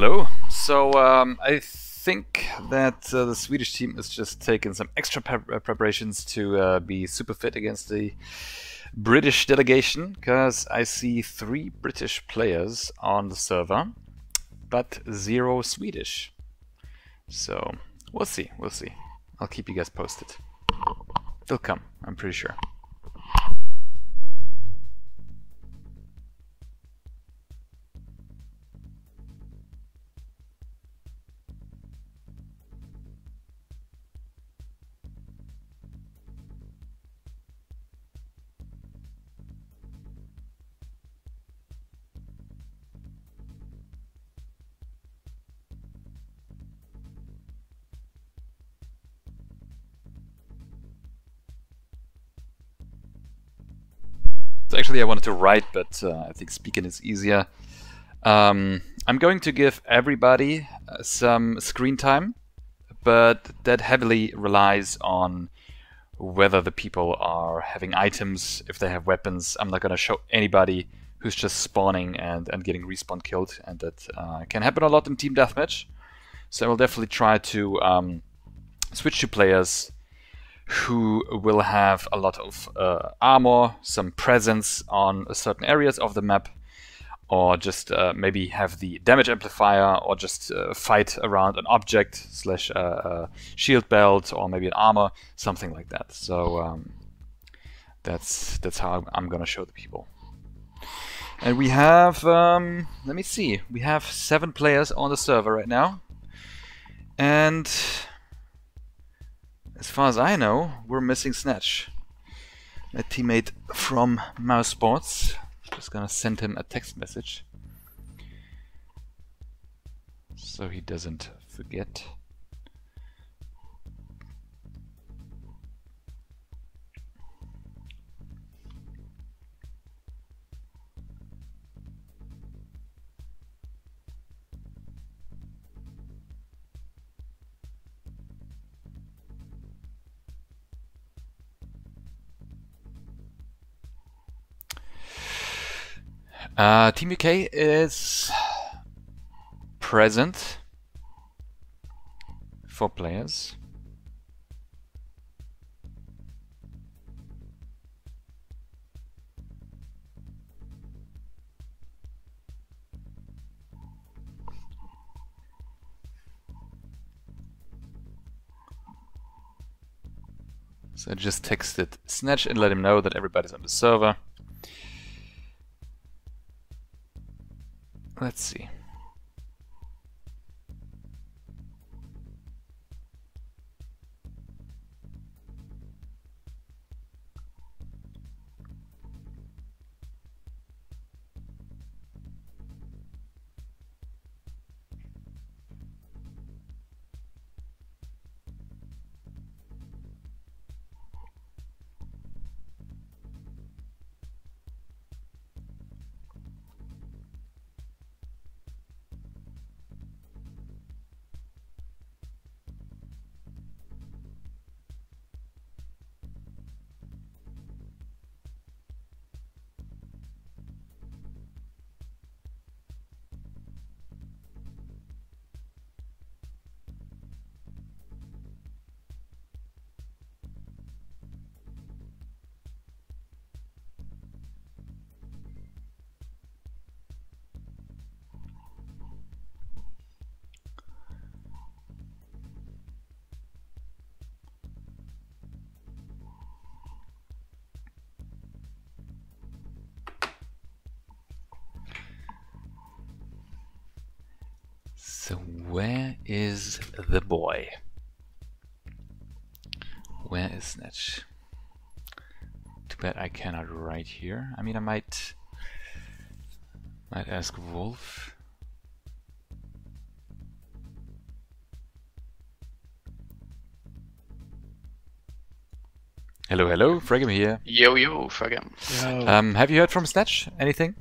Hello. So I think that the Swedish team has just taken some extra preparations to be super fit against the British delegation, because I see 3 British players on the server, but 0 Swedish. So we'll see, we'll see. I'll keep you guys posted. They'll come, I'm pretty sure. Actually, I wanted to write, but I think speaking is easier. I'm going to give everybody some screen time, but that heavily relies on whether the people are having items, if they have weapons. I'm not going to show anybody who's just spawning and getting respawn killed, and that can happen a lot in Team Deathmatch. So I will definitely try to switch to players who will have a lot of armor, some presence on certain areas of the map, or just maybe have the damage amplifier, or just fight around an object slash shield belt, or maybe an armor, something like that. So that's how I'm gonna show the people. And we have, let me see, we have 7 players on the server right now, and as far as I know, we're missing Snatch, a teammate from Mouse Sports. Just gonna send him a text message so he doesn't forget. Team UK is present. 4 players. So I just texted Snatch and let him know that everybody's on the server. Let's see. So where is the boy? Where is Snatch? Too bad I cannot write here. I mean, I might ask Wolf. Hello, hello, Fragam here. Yo, Fragam. Have you heard from Snatch? Anything?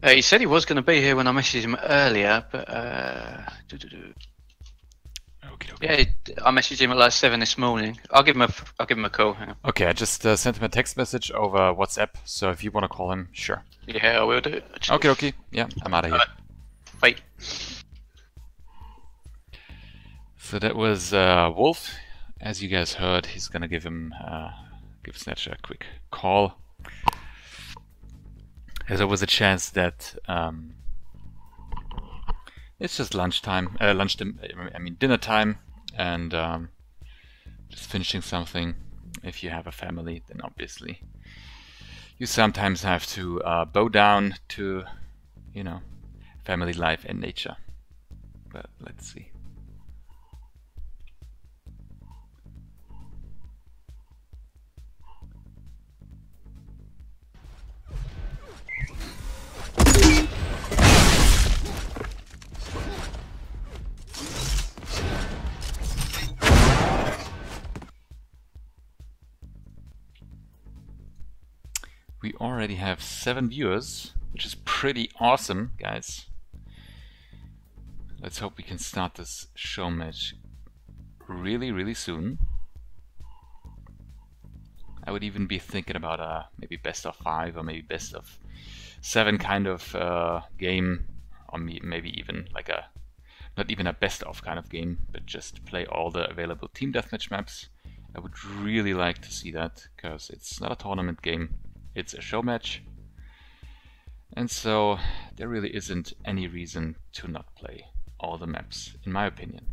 He said he was going to be here when I messaged him earlier, but Okay. yeah, I messaged him at like 7 this morning. I'll give him a call. Hang on. Okay, I just sent him a text message over WhatsApp. So if you want to call him, sure. Yeah, I will do. Okay. Yeah, I'm out of here. Bye. So that was Wolf. As you guys heard, he's gonna give Snatch a quick call. There's always a chance that it's just lunchtime. I mean dinner time, and just finishing something. If you have a family, then obviously you sometimes have to bow down to, you know, family life and nature. But let's see. We already have 7 viewers, which is pretty awesome, guys. Let's hope we can start this show match really soon. I would even be thinking about maybe best of 5 or maybe best of 7 kind of game, or maybe even like not even a best of kind of game, but just play all the available team deathmatch maps. I would really like to see that, because it's not a tournament game. It's a show match, and so there really isn't any reason to not play all the maps, in my opinion.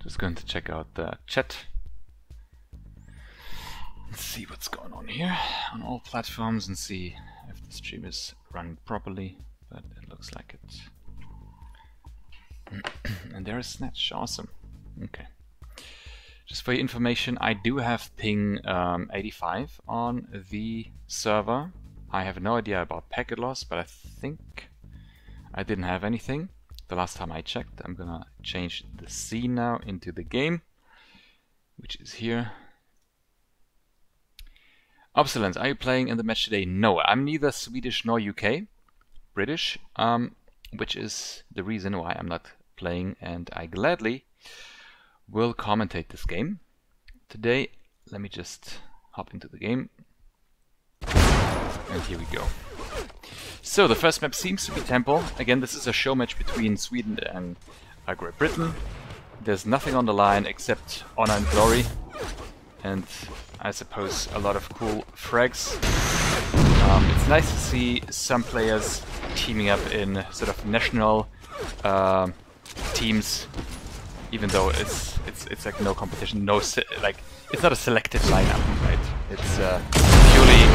Just going to check out the chat. Let's see what's going on here on all platforms and see if the stream is running properly, but it looks like it. And there is Snatch, awesome. Okay. Just for your information, I do have ping 85 on the server. I have no idea about packet loss, but I think I didn't have anything the last time I checked. I'm gonna change the scene now into the game, which is here. Obsolence, are you playing in the match today? No, I'm neither Swedish nor UK. British, which is the reason why I'm not playing, and I gladly will commentate this game today. Let me just hop into the game. And here we go. So the first map seems to be Temple. Again, this is a show match between Sweden and Great Britain. There's nothing on the line except honor and glory, and I suppose a lot of cool frags. It's nice to see some players teaming up in sort of national teams, even though it's like no competition, like it's not a selected lineup, right? It's purely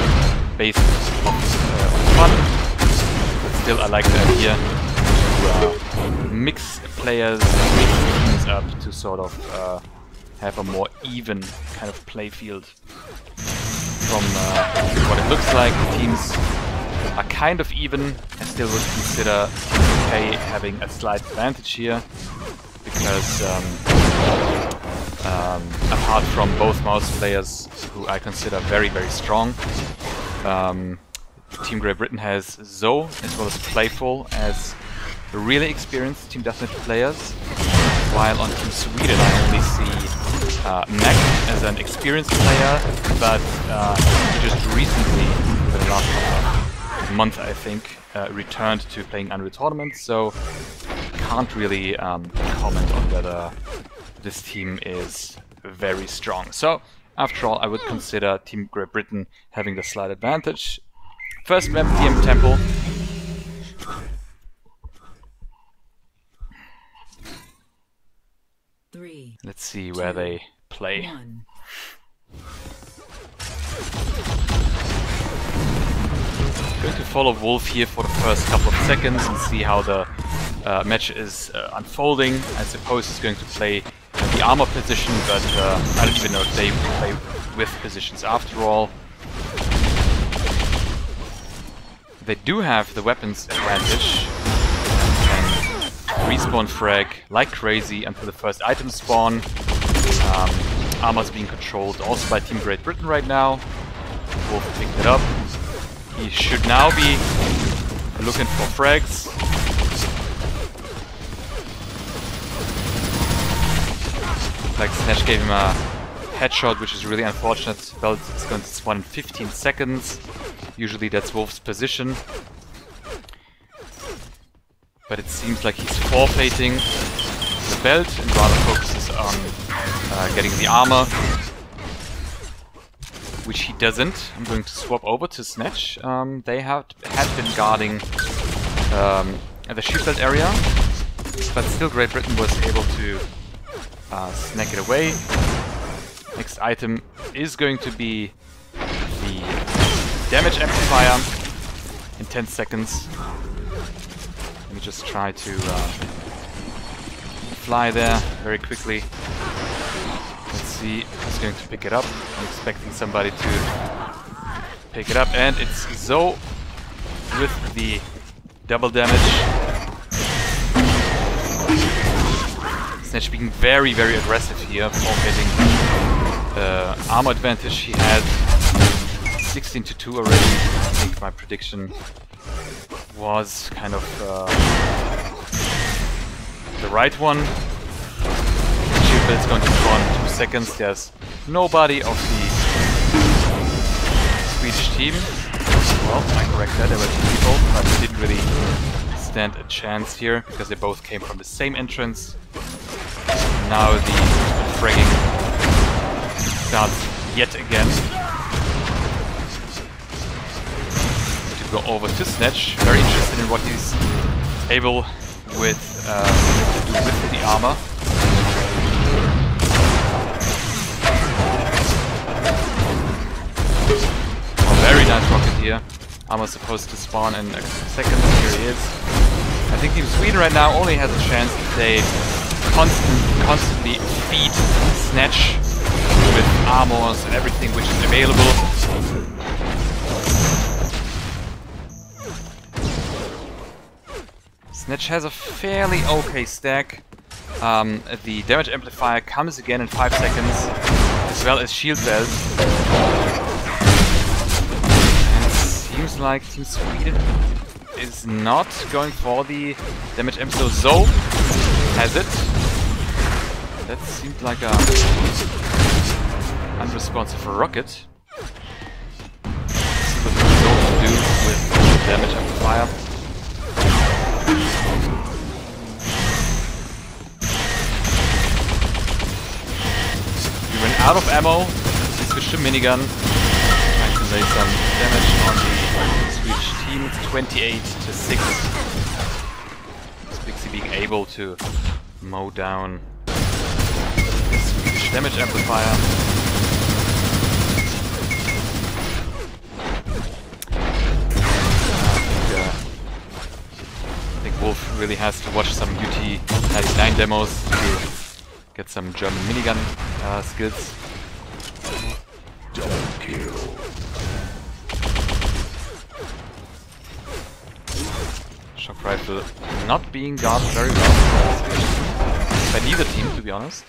based on fun. But still, I like the idea to mix players, mix teams up to sort of have a more even kind of play field. From what it looks like, the teams are kind of even. I still would consider UK having a slight advantage here, because apart from both mouse players, who I consider very, very strong, Team Great Britain has Zoe as well as Playful as really experienced Team Deathmatch players, while on Team Sweden I only see Mac as an experienced player, but he just recently, over the last month I think, returned to playing Unreal Tournaments, so can't really comment on whether this team is very strong. So after all, I would consider Team Great Britain having the slight advantage. First map, TDM Temple. Let's see where they play. Going to follow Wolf here for the first couple of seconds and see how the match is unfolding. I suppose he's going to play the armor position, but I don't even know if they play with positions after all. They do have the weapons advantage. Respawn frag like crazy until the first items spawn. Armor's being controlled also by Team Great Britain right now. Wolf picked it up. He should now be looking for frags. Like Snatch gave him a headshot, which is really unfortunate. Belt is going to spawn in 15 seconds. Usually that's Wolf's position. But it seems like he's forfeiting the belt and rather focuses on getting the armor, which he doesn't. I'm going to swap over to Snatch. They had been guarding the shield belt area, but still Great Britain was able to snag it away. Next item is going to be the damage amplifier in 10 seconds. Let me just try to fly there very quickly. Let's see who's going to pick it up. I'm expecting somebody to pick it up, and it's Zoe with the double damage. Snatch being very, very aggressive here, forfeiting the armor advantage he had. 16-2 already. I think my prediction was kind of the right one. Shield belt is going to spawn in 2 seconds. There's nobody of the Swedish team. Well, I correct that, there were 2 people, but they didn't really stand a chance here because they both came from the same entrance. Now the fragging starts yet again. Go over to Snatch. Very interested in what he's able with to do with the armor. Oh, very nice rocket here. Armor's supposed to spawn in a second. Here he is. I think Team Sweden right now only has a chance if they constantly feed Snatch with armors and everything which is available. Snatch has a fairly okay stack. The damage amplifier comes again in 5 seconds, as well as shield belt. seems like Team Sweden is not going for the damage amp, so Zoe has it. That seemed like a unresponsive rocket. Let's see what Zoe can do with the damage amplifier. He ran out of ammo. He switched to minigun, trying to lay some damage on the Swedish team. It's 28-6. Spixie being able to mow down the Swedish damage amplifier. I think Wolf really has to watch some UT-99 demos to get some German minigun skills. Double kill. Shock rifle not being guarded very well by neither team, to be honest.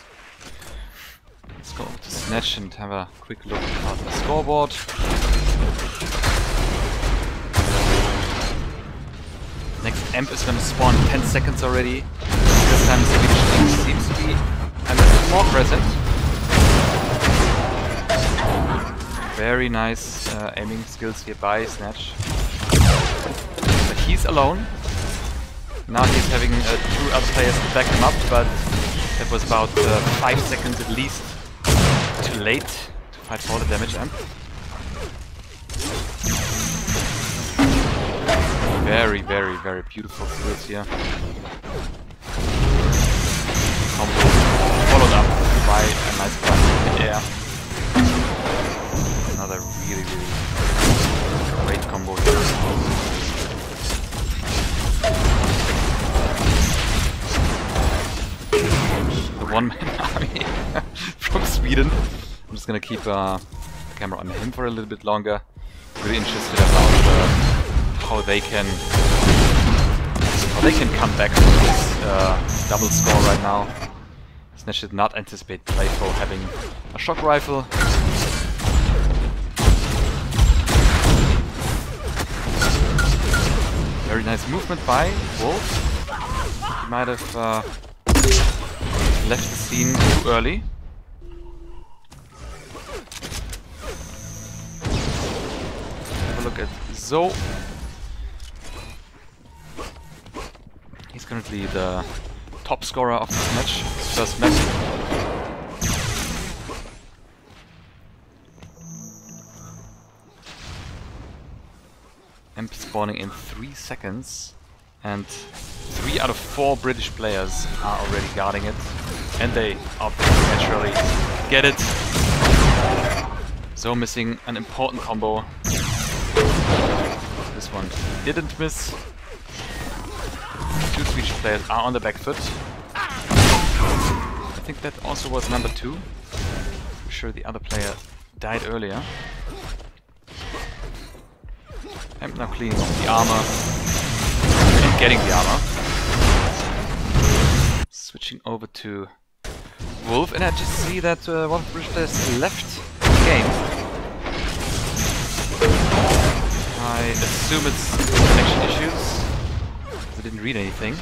Let's go over to Snatch and have a quick look at the scoreboard. Next amp is gonna spawn in 10 seconds already. This time the Swedish team seems to be a little more present. Very nice aiming skills here by Snatch. But he's alone. Now he's having 2 other players to back him up, but that was about 5 seconds at least too late to fight for the damage amp. Very, very, very beautiful skills here. Combo followed up by a nice blast in the air. Another really, really great combo here. The one-man army from Sweden. I'm just gonna keep the camera on him for a little bit longer. Really interested about how they can come back from this double score right now. Snatch did not anticipate Playful having a shock rifle. Very nice movement by Wolf. He might have left the scene too early. Have a look at Zoe. He's currently the top scorer of this match, his first match. Amp spawning in 3 seconds, and 3 out of 4 British players are already guarding it, and they obviously naturally get it. So missing an important combo. This one didn't miss. 2 Swedish players are on the back foot. I think that also was number 2. I'm sure the other player died earlier. I'm now cleaning off the armor and getting the armor. Switching over to Wolf, and I just see that one of the British players left the game. I assume it's connection issues. I didn't read anything. So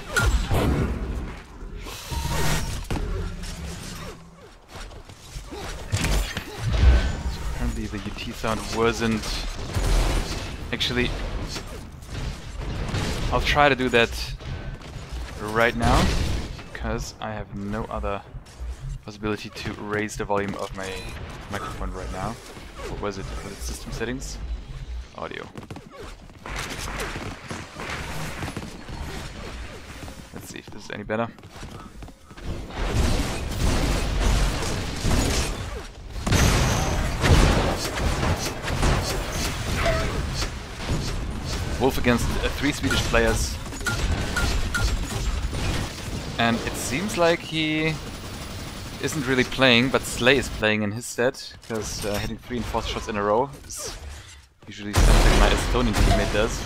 apparently the UT sound wasn't. Actually, I'll try to do that right now, because I have no other possibility to raise the volume of my microphone right now. What was it? Was it system settings? Audio. Let's see if this is any better. Wolf against 3 Swedish players. And it seems like he isn't really playing, but Slay is playing in his stead, because hitting 3 and 4 shots in a row is usually something my Estonian teammate does.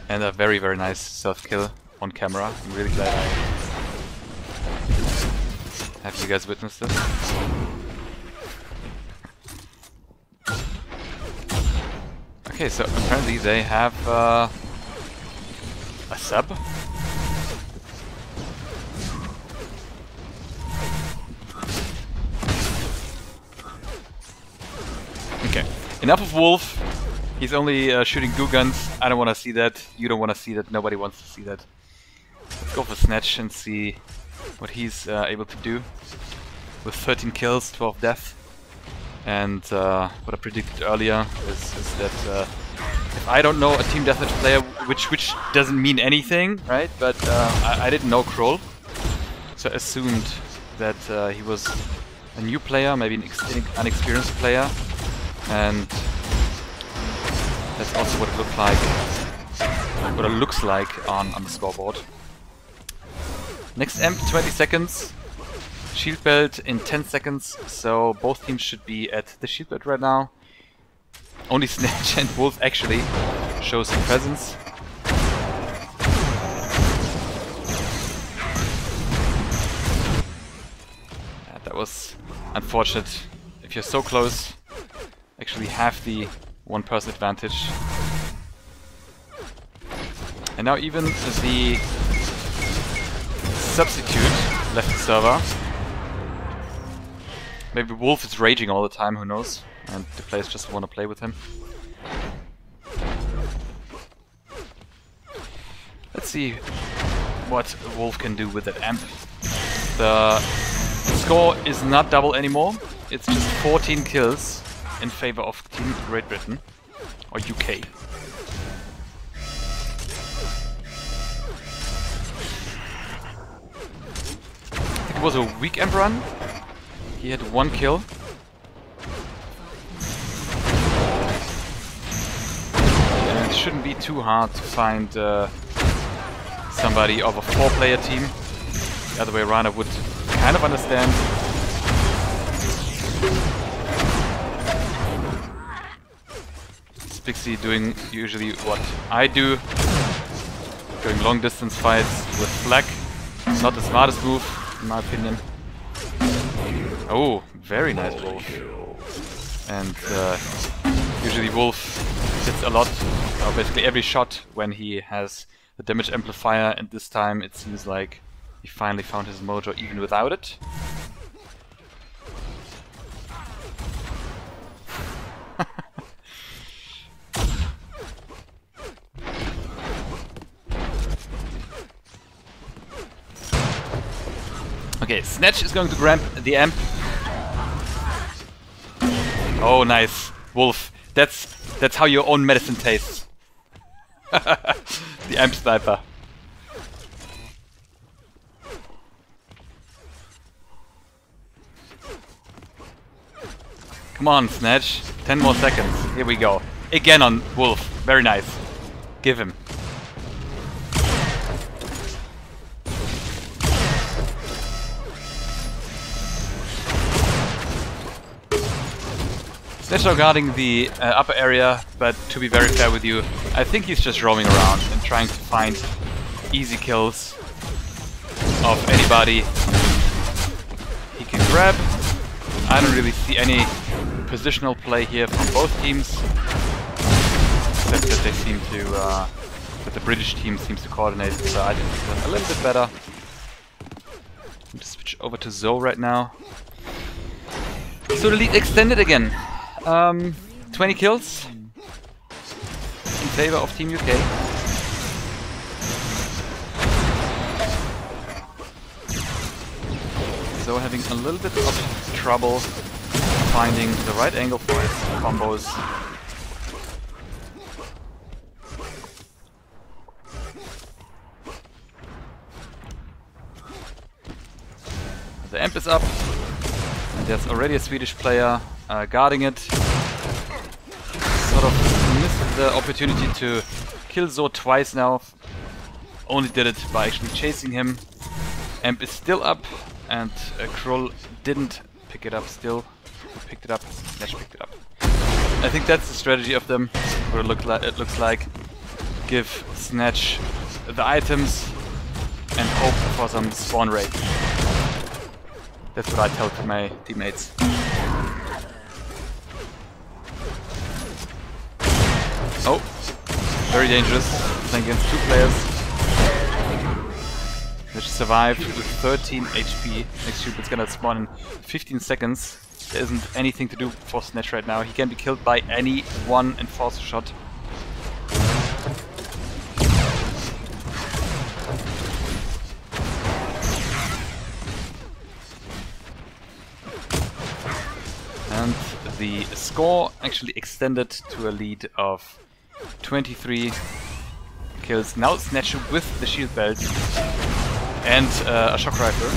And a very, very nice self-kill on camera. I'm really glad I have you guys witnessed this. Okay, so apparently they have a sub. Okay, enough of Wolf. He's only shooting goo guns. I don't want to see that. You don't want to see that. Nobody wants to see that. Let's go for Snatch and see what he's able to do. With 13 kills, 12 deaths. And what I predicted earlier is that if I don't know a team deathmatch player, which doesn't mean anything, right? But I didn't know Kroll, so I assumed that he was a new player, maybe an unexperienced player, and that's also what it looked like, what it looks like on the scoreboard. Next amp, 20 seconds. Shield belt in 10 seconds, so both teams should be at the shield belt right now. Only Snatch and Wolf actually show some presence. Yeah, that was unfortunate. If you're so close, actually have the one-person advantage. And now even the substitute left the server. Maybe Wolf is raging all the time, who knows? And the players just want to play with him. Let's see what Wolf can do with that amp. The score is not double anymore. It's just 14 kills in favor of Team Great Britain. Or UK. I think it was a weak amp run. He had 1 kill. And it shouldn't be too hard to find somebody of a 4-player team. The other way around I would kind of understand. Spixie doing usually what I do. Going long distance fights with Flak. Not the smartest move, in my opinion. Oh, very nice Wolf. And usually Wolf hits a lot, or basically every shot when he has the damage amplifier, and this time it seems like he finally found his mojo even without it. Okay, Snatch is going to grab the amp. Oh, nice. Wolf. That's how your own medicine tastes. The amp sniper. Come on, Snatch. 10 more seconds. Here we go. Again on Wolf. Very nice. Give him. Snatch now guarding the upper area, but to be very fair with you, I think he's just roaming around and trying to find easy kills of anybody he can grab. I don't really see any positional play here from both teams, except that they seem to, that the British team seems to coordinate the items a little bit better. I'm going to switch over to Zoe right now. So the lead extended again. 20 kills in favor of Team UK. So having a little bit of trouble finding the right angle for his combos. The amp is up. And there's already a Swedish player guarding it. Sort of missed the opportunity to kill Zo twice now. Only did it by actually chasing him. Amp is still up, and Kroll didn't pick it up still. He picked it up, Snatch picked it up. I think that's the strategy of them, what it looks like. Give Snatch the items and hope for some spawn rate. That's what I tell to my teammates. Oh, very dangerous. Playing against 2 players. Which survived with 13 HP. Next tube is gonna spawn in 15 seconds. There isn't anything to do for Snatch right now. He can be killed by any one enforcer shot. And the score actually extended to a lead of 23 kills. Now Snatch with the shield belt and a shock rifle.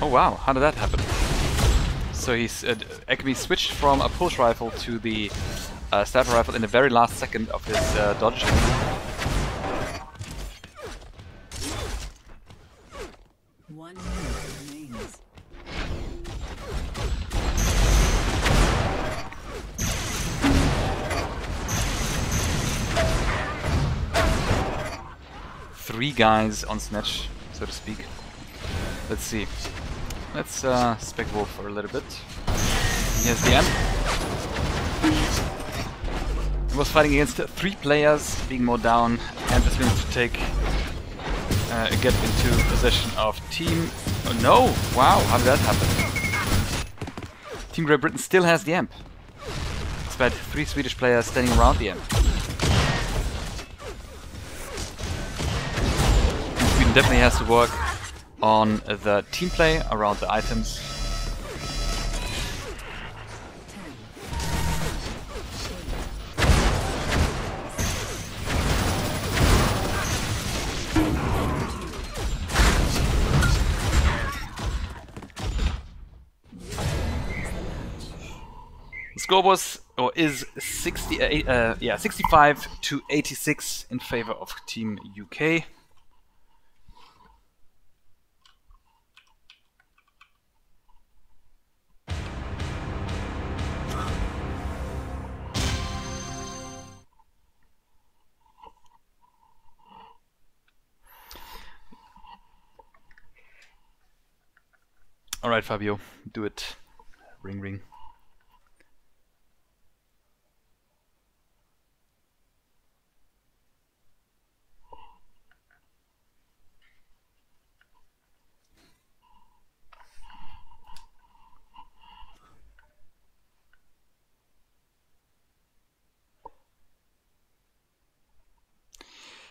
Oh wow, how did that happen? So he's Acme switched from a pulse rifle to the sniper rifle in the very last second of his dodge. One minute remains. Three guys on Snatch, so to speak. Let's see. Let's spec Wolf for a little bit. He has the amp. He was fighting against 3 players, being more down, and is going to take get into possession of Team. Oh no! Wow, how did that happen? Team Great Britain still has the amp, despite 3 Swedish players standing around the amp. Sweden definitely has to work on the team play around the items. The score was, or is 65 to 86 in favor of Team UK. Alright, Fabio, do it. Ring ring.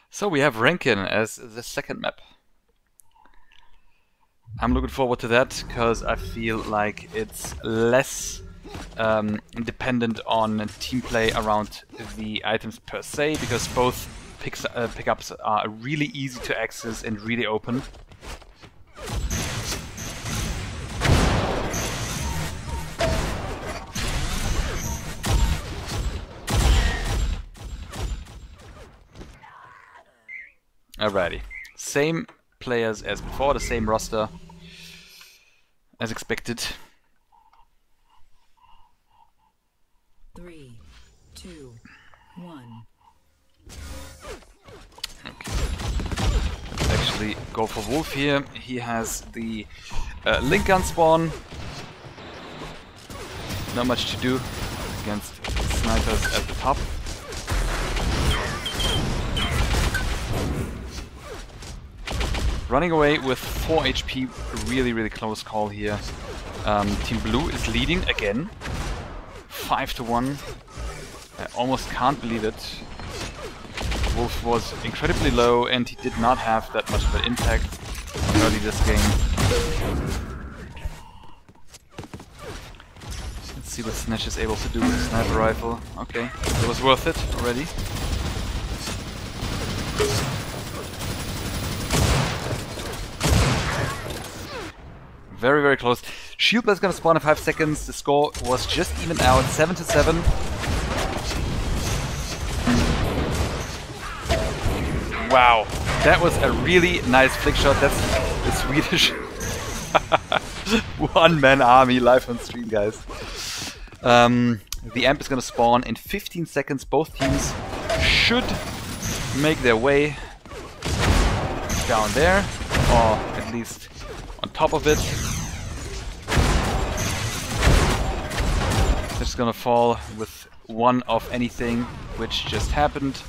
So we have Rankin as the second map. I'm looking forward to that because I feel like it's less dependent on team play around the items per se, because both pickups are really easy to access and really open. Alrighty, same players as before, the same roster as expected. 3, 2, 1. Okay. Let's actually go for Wolf here. He has the link gun spawn. Not much to do against snipers at the top. Running away with 4 HP, really close call here. Team Blue is leading again, 5-1. I almost can't believe it. Wolf was incredibly low and he did not have that much of an impact early this game. Let's see what Snatch is able to do with the sniper rifle. Okay, it was worth it already. Very close. Shield Bell is gonna spawn in 5 seconds. The score was just even out, 7-7. Wow, that was a really nice flick shot. That's the Swedish one-man army live on stream, guys. The amp is gonna spawn in 15 seconds. Both teams should make their way down there, or at least on top of it. It's gonna fall with one of anything, which just happened.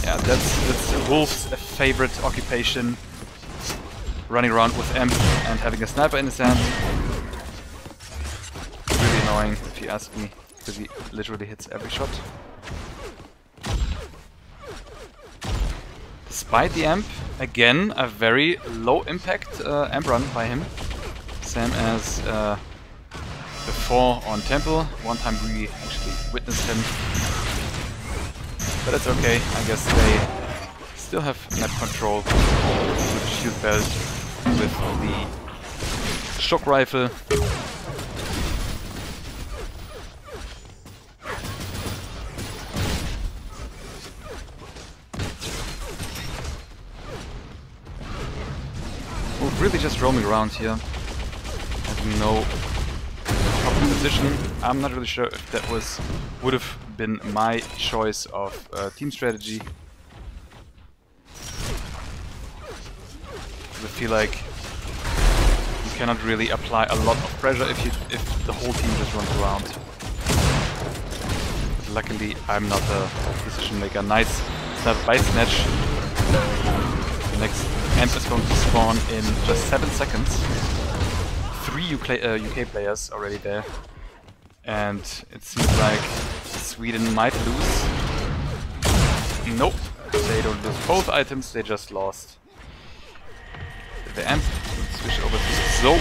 Yeah, that's Wolf's favorite occupation. Running around with Amp and having a sniper in his hand. Really annoying, if you ask me, because he literally hits every shot. Despite the Amp, again, a very low impact Amp run by him. Same as before on Temple. One time we actually witnessed him. But it's okay, I guess they still have map control with the shield belt, with the shock rifle. We're really just roaming around here, having no proper position. I'm not really sure if that would have been my choice of team strategy. I feel like you cannot really apply a lot of pressure if the whole team just runs around. But luckily, I'm not a decision maker. Nice sniper by Snatch. The next Amp is going to spawn in just 7 seconds. 3 UK players already there. And it seems like Sweden might lose. Nope, they don't lose both items, they just lost the Amp. Let's switch over to Zoe.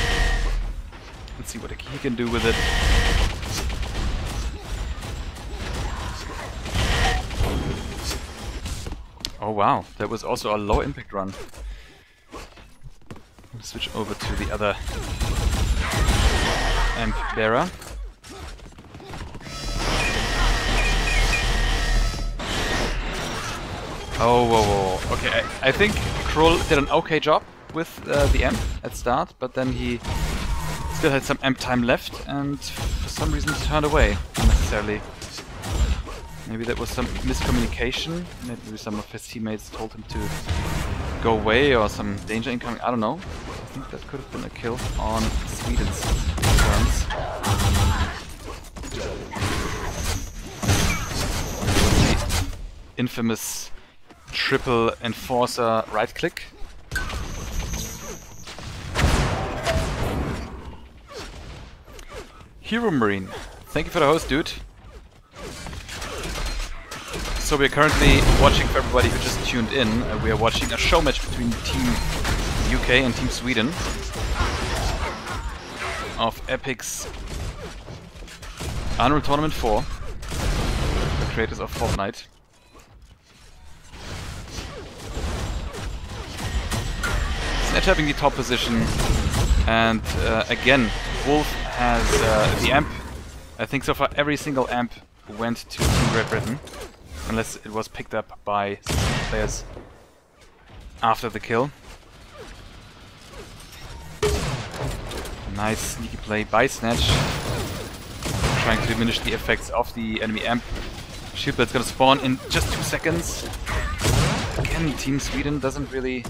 Let's see what he can do with it. Oh wow, that was also a low impact run. Let's switch over to the other Amp bearer. Oh, whoa, whoa. Okay, I think Kroll did an okay job with the Amp at start, but then he still had some Amp time left and for some reason turned away unnecessarily. Maybe that was some miscommunication. Maybe some of his teammates told him to go away or some danger incoming. I don't know. I think that could have been a kill on Sweden's terms. The infamous triple enforcer right click. Hero Marine, thank you for the host, dude. So we're currently watching, for everybody who just tuned in, we are watching a show match between Team UK and Team Sweden of Epic's Unreal Tournament 4, the creators of Fortnite. Snatch having the top position, and again, Wolf has the Amp. I think so far every single Amp went to Team Great Britain, unless it was picked up by players after the kill. Nice sneaky play by Snatch, trying to diminish the effects of the enemy Amp. Shield Belt's gonna spawn in just 2 seconds. Again, Team Sweden doesn't really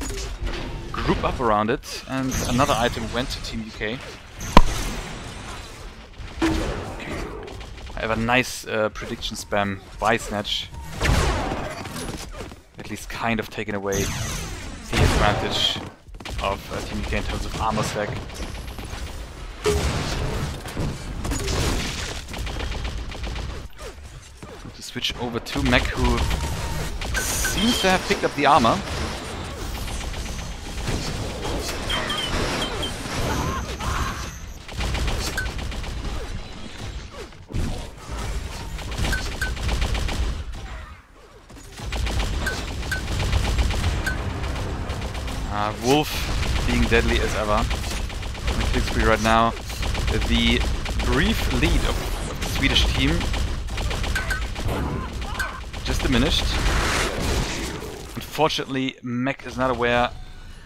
group up around it, and another item went to Team UK. I have a nice prediction spam by Snatch. At least kind of taken away the advantage of Team UK in terms of armor stack. Going to switch over to Mech, who seems to have picked up the armor. Wolf being deadly as ever. On the click spree right now. The brief lead of the Swedish team just diminished. Unfortunately, Mech is not aware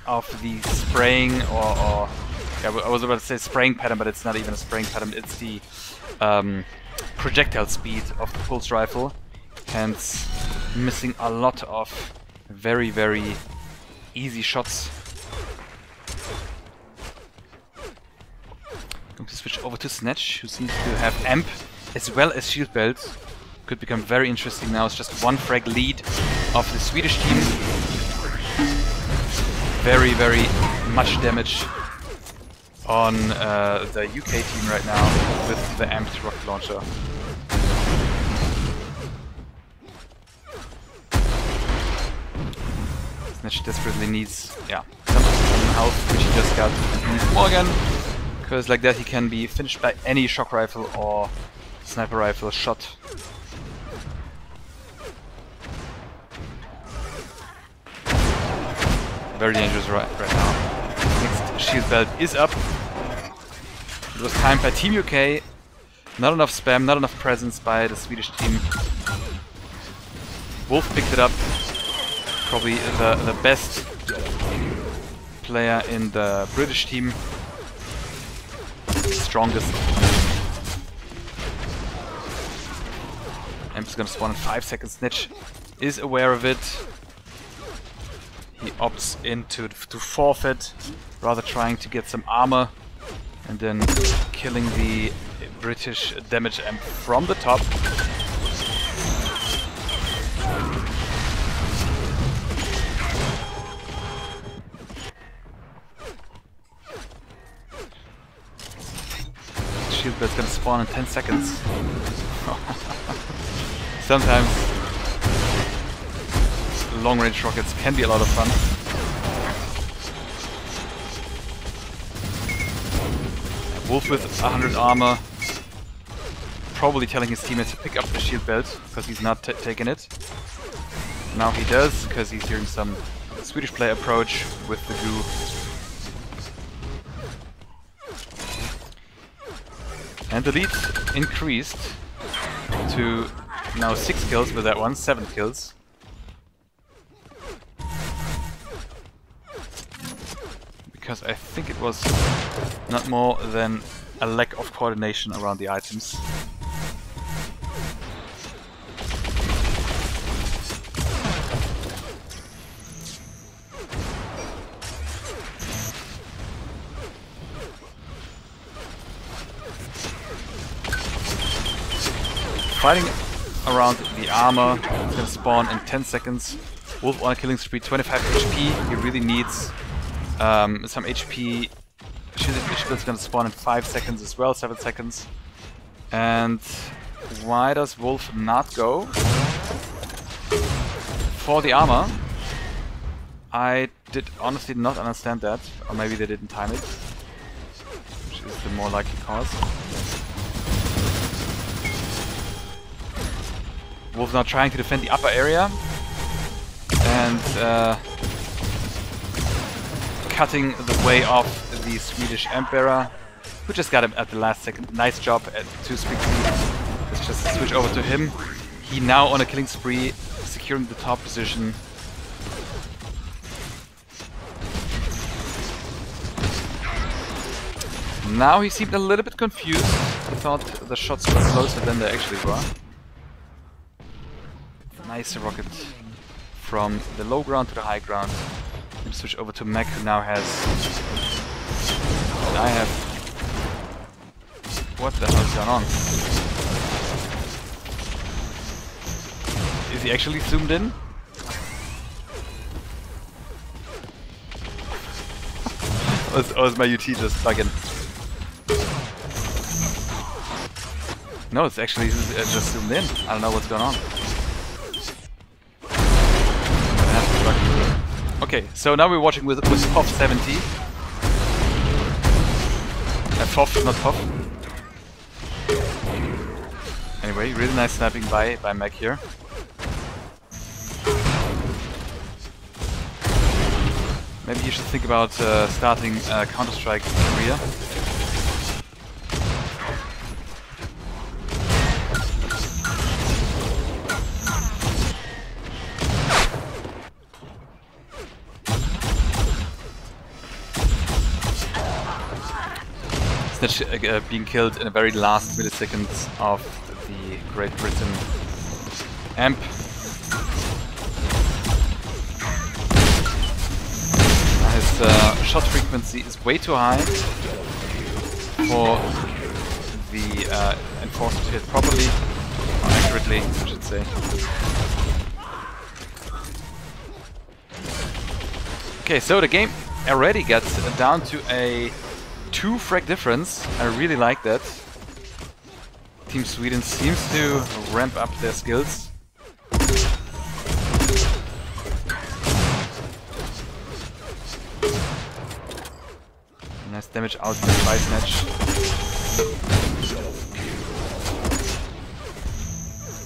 of the spraying or yeah, I was about to say spraying pattern, but it's not even a spraying pattern. It's the projectile speed of the pulse rifle, hence missing a lot of very, very easy shots. switch over to Snatch, who seems to have Amp as well as Shield Belt. Could become very interesting now. It's just one frag lead of the Swedish team. Very, very much damage on the UK team right now with the amped rocket launcher. Snatch desperately needs, yeah, some health, which he just got. He needs more again, because like that he can be finished by any shock rifle or sniper rifle shot. Very dangerous right now. Next shield belt is up. It was timed by Team UK. Not enough spam, not enough presence by the Swedish team. Wolf picked it up. Probably the best player in the British team. Strongest. Amp's gonna spawn in 5 seconds. Snitch is aware of it. He opts to forfeit, rather trying to get some armor and then killing the British damage amp from the top. Shield belt's gonna spawn in 10 seconds. Sometimes long-range rockets can be a lot of fun. Wolf with 100 armor, probably telling his teammates to pick up the shield belt, because he's not taking it. Now he does, because he's hearing some Swedish player approach with the goo. And the lead increased to now 6 kills with that one, 7 kills. Because I think it was not more than a lack of coordination around the items. Fighting around the armor, it's gonna spawn in 10 seconds. Wolf on a killing spree, 25 HP, he really needs some HP. Shield gonna spawn in 5 seconds as well, 7 seconds. And why does Wolf not go for the armor? I did honestly not understand that, or maybe they didn't time it, which is the more likely cause. Wolf now trying to defend the upper area and cutting the way off the Swedish Emperor, who just got him at the last second. Nice job at 2 speed. Let's just switch over to him. He now on a killing spree, securing the top position. Now he seemed a little bit confused. He thought the shots were closer than they actually were. Nice rocket from the low ground to the high ground. And switch over to Mac, who now has... And I have... What the hell is going on? Is he actually zoomed in? Or is my UT just bugging? No, it's actually just zoomed in. I don't know what's going on. Okay, so now we're watching with POF 70. FOF, not POF. Anyway, really nice sniping by Mac here. Maybe you should think about starting a Counter-Strike career. Snitch being killed in the very last milliseconds of the Great Britain amp. His shot frequency is way too high for the enforcer to hit properly, or accurately, I should say. Okay, so the game already got down to a 2 frag difference. I really like that. Team Sweden seems to ramp up their skills. Nice damage out of the Spice Snatch.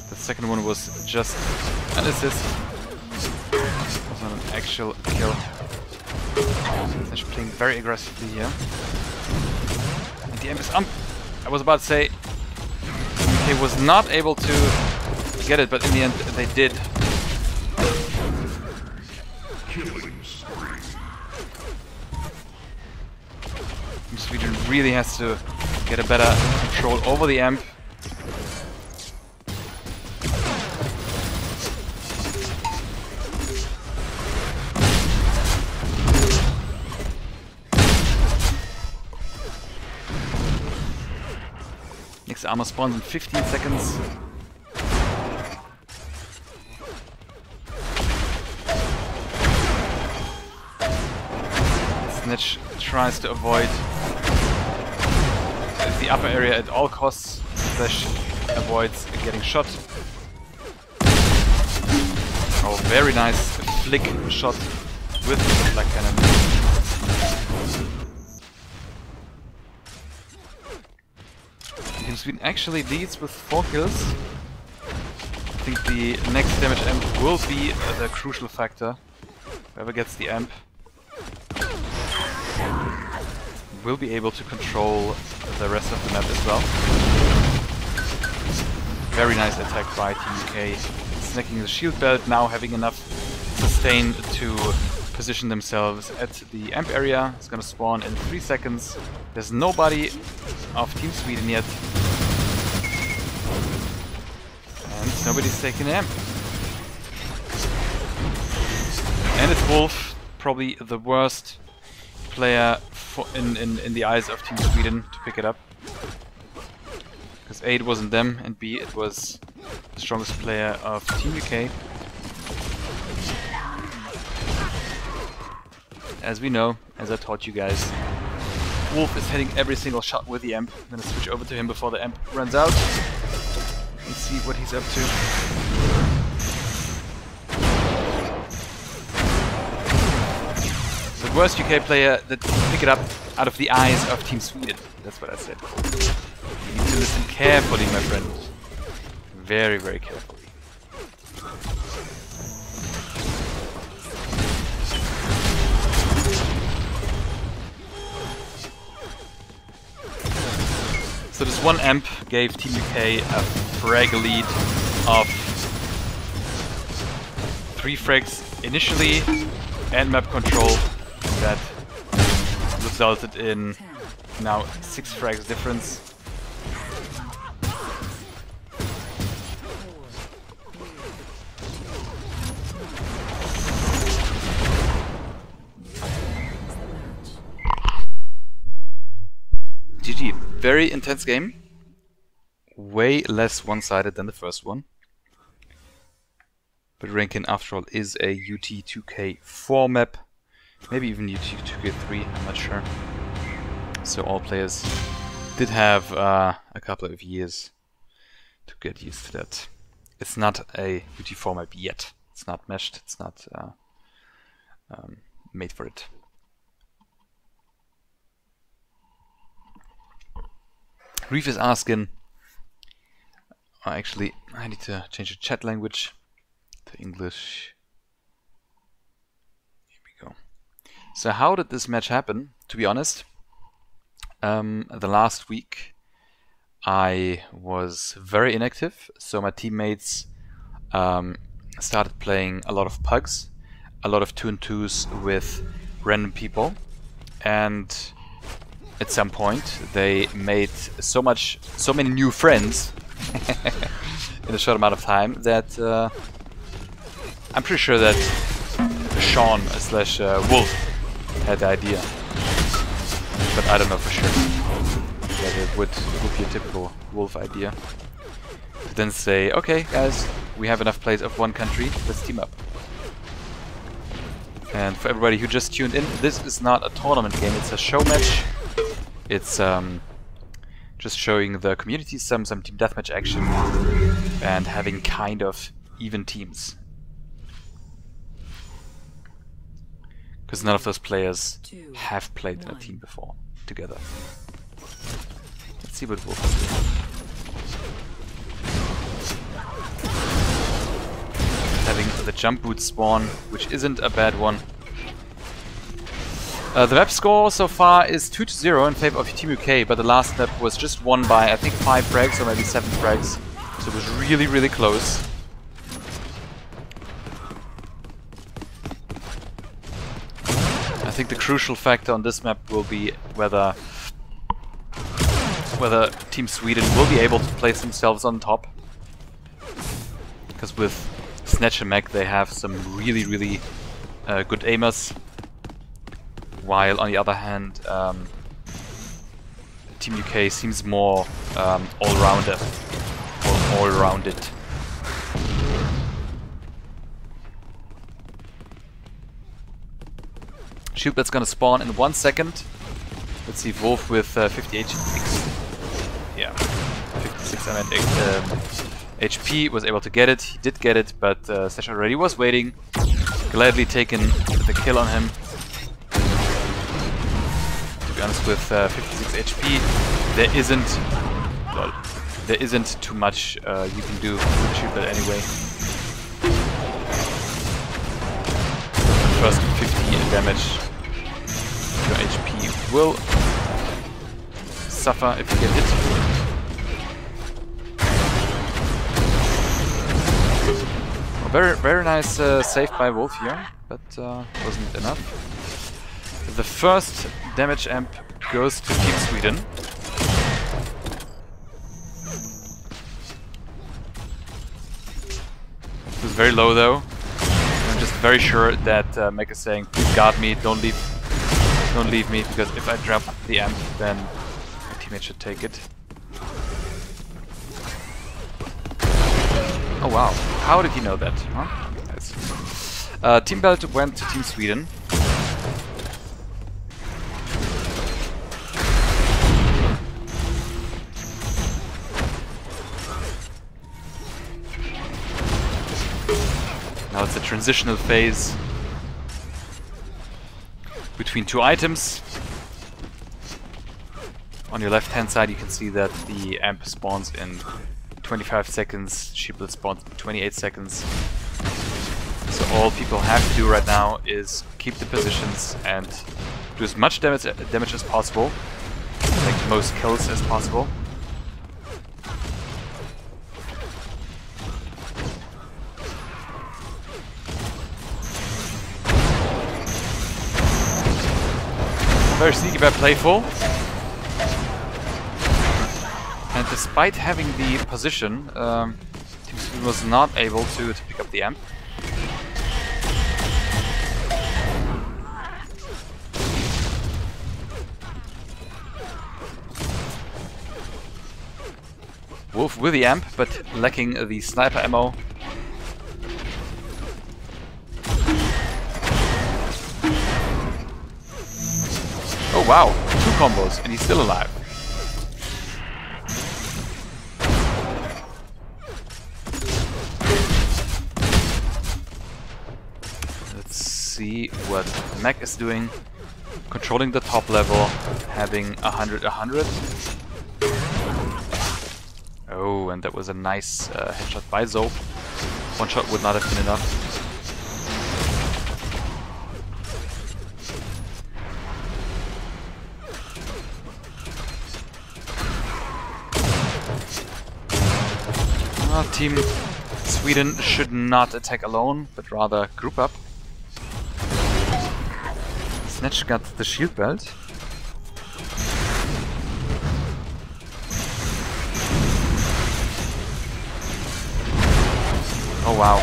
The second one was just an assist. It was not an actual kill. Snatch playing very aggressively here. And the aim is up. I was about to say he was not able to get it, but in the end they did. Sweden really has to get a better control over the amp. Next armor spawns in 15 seconds. Snitch tries to avoid the upper area at all costs, slash avoids getting shot. Oh, very nice flick shot with the black cannon. Team Sweden actually leads with 4 kills. I think the next damage amp will be the crucial factor. Whoever gets the amp will be able to control the rest of the map as well. Very nice attack by Team UK. Snacking the shield belt, now having enough sustain to position themselves at the amp area. It's gonna spawn in 3 seconds. There's nobody of Team Sweden yet. And nobody's taking amp. And it's Wolf, probably the worst player in the eyes of Team Sweden to pick it up. Because A, it wasn't them, and B, it was the strongest player of Team UK. As we know, as I taught you guys, Wolf is hitting every single shot with the amp. I'm gonna switch over to him before the amp runs out and see what he's up to. Worst UK player that pick it up out of the eyes of Team Sweden. That's what I said. You need to listen carefully, my friend. Very, very carefully. So this one amp gave Team UK a frag lead of 3 frags initially and map control. That resulted in now 6 frags difference. GG. Very intense game. Way less one-sided than the first one. But Rankin, after all, is a UT2K4 map. Maybe even UT2K3, I'm not sure. So all players did have a couple of years to get used to that. It's not a UT4 map yet. It's not meshed, it's not made for it. Reef is asking... actually, I need to change the chat language to English. So how did this match happen? To be honest, the last week I was very inactive, so my teammates started playing a lot of pugs, a lot of 2-2s with random people, and at some point they made so many new friends in a short amount of time that I'm pretty sure that Sean / Wolf had the idea, but I don't know for sure. together. It would be a typical Wolf idea. To then say, okay guys, we have enough players of one country, let's team up. And for everybody who just tuned in, this is not a tournament game, it's a show match. It's just showing the community some team deathmatch action and having kind of even teams. Because none of those players have played in a team before, together. Let's see what Wolf is doing. Having the jump boot spawn, which isn't a bad one. The map score so far is 2-0 in favor of Team UK, but the last map was just won by, I think, 5 frags or maybe 7 frags. So it was really, really close. I think the crucial factor on this map will be whether Team Sweden will be able to place themselves on top. Because with Snatch and Mech they have some really, really good aimers. While on the other hand, Team UK seems more all-rounded. Shield that's gonna spawn in 1 second. Let's see, Wolf with 58 yeah, 56 HP was able to get it. He did get it, but Sesh already was waiting. Gladly taken the kill on him. To be honest, with 56 HP, there isn't too much you can do with Shield that anyway. First 50 damage. Your HP will suffer if you get hit. Well, very nice save by Wolf here, but wasn't enough. The first damage amp goes to Team Sweden. It was very low though. I'm just very sure that Mech is saying, please guard me, don't leave me, because if I drop the amp, then my teammate should take it. Oh wow, how did he know that? Huh? Nice. Team Belt went to Team Sweden. Now it's a transitional phase between 2 items. On your left hand side you can see that the amp spawns in 25 seconds, Shiplet spawns in 28 seconds. So all people have to do right now is keep the positions and do as much damage as possible, make the most kills as possible. Very sneaky by Playful. And despite having the position, Team Sweden was not able to pick up the amp. Wolf with the amp, but lacking the sniper ammo. Oh wow, 2 combos and he's still alive. Let's see what Mech is doing. Controlling the top level, having 100. Oh, and that was a nice headshot by Zoe. 1 shot would not have been enough. Team Sweden should not attack alone, but rather group up. Snatch got the shield belt. Oh wow.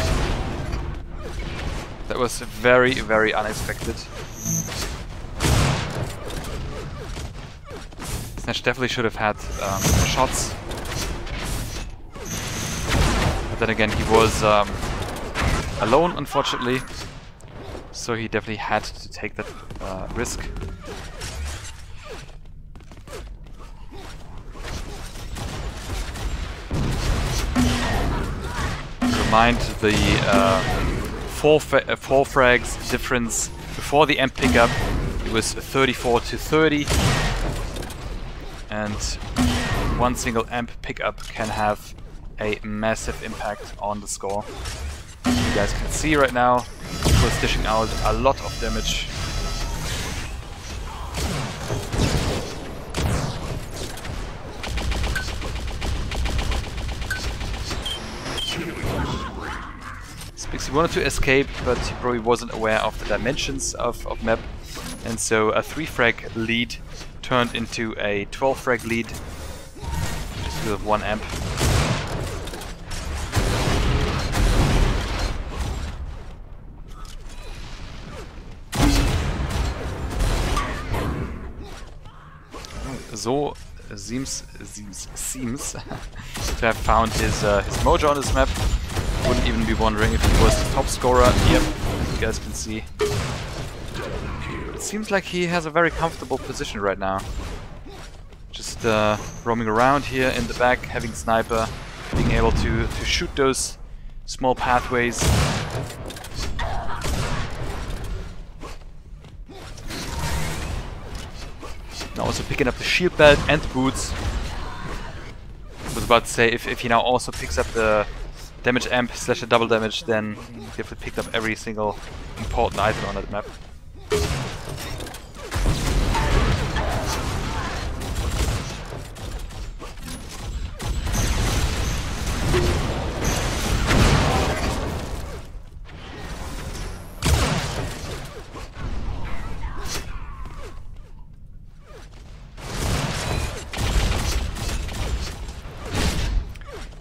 That was very, very unexpected. Snatch definitely should have had shots. But then again, he was alone, unfortunately. So he definitely had to take that risk. Mind the 4 frags difference before the amp pickup. It was 34 to 30, and one single amp pickup can have a massive impact on the score. You guys can see right now, he was dishing out a lot of damage. He wanted to escape, but he probably wasn't aware of the dimensions of map, and so a 3 frag lead turned into a 12 frag lead just with 1 amp. So seems to have found his mojo on this map. Wouldn't even be wondering if he was the top scorer. Yep, as you guys can see. It seems like he has a very comfortable position right now. Just roaming around here in the back, having sniper, being able to shoot those small pathways. Now also picking up the shield belt and the boots. I was about to say, if he now also picks up the damage amp / the double damage, then he definitely picked up every single important item on that map.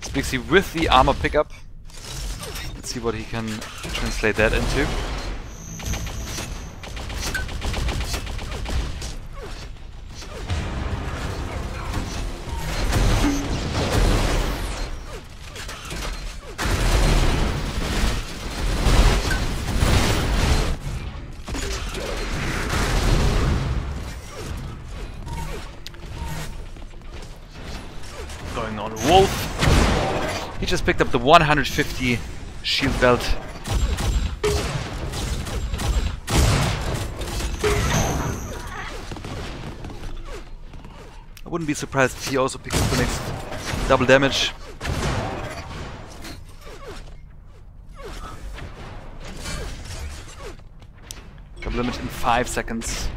Spixie with the armor pickup. Let's see what he can translate that into. Going on Wolf. He just picked up the 150 shield belt. I wouldn't be surprised if he also picked up the next double damage. Double damage in 5 seconds.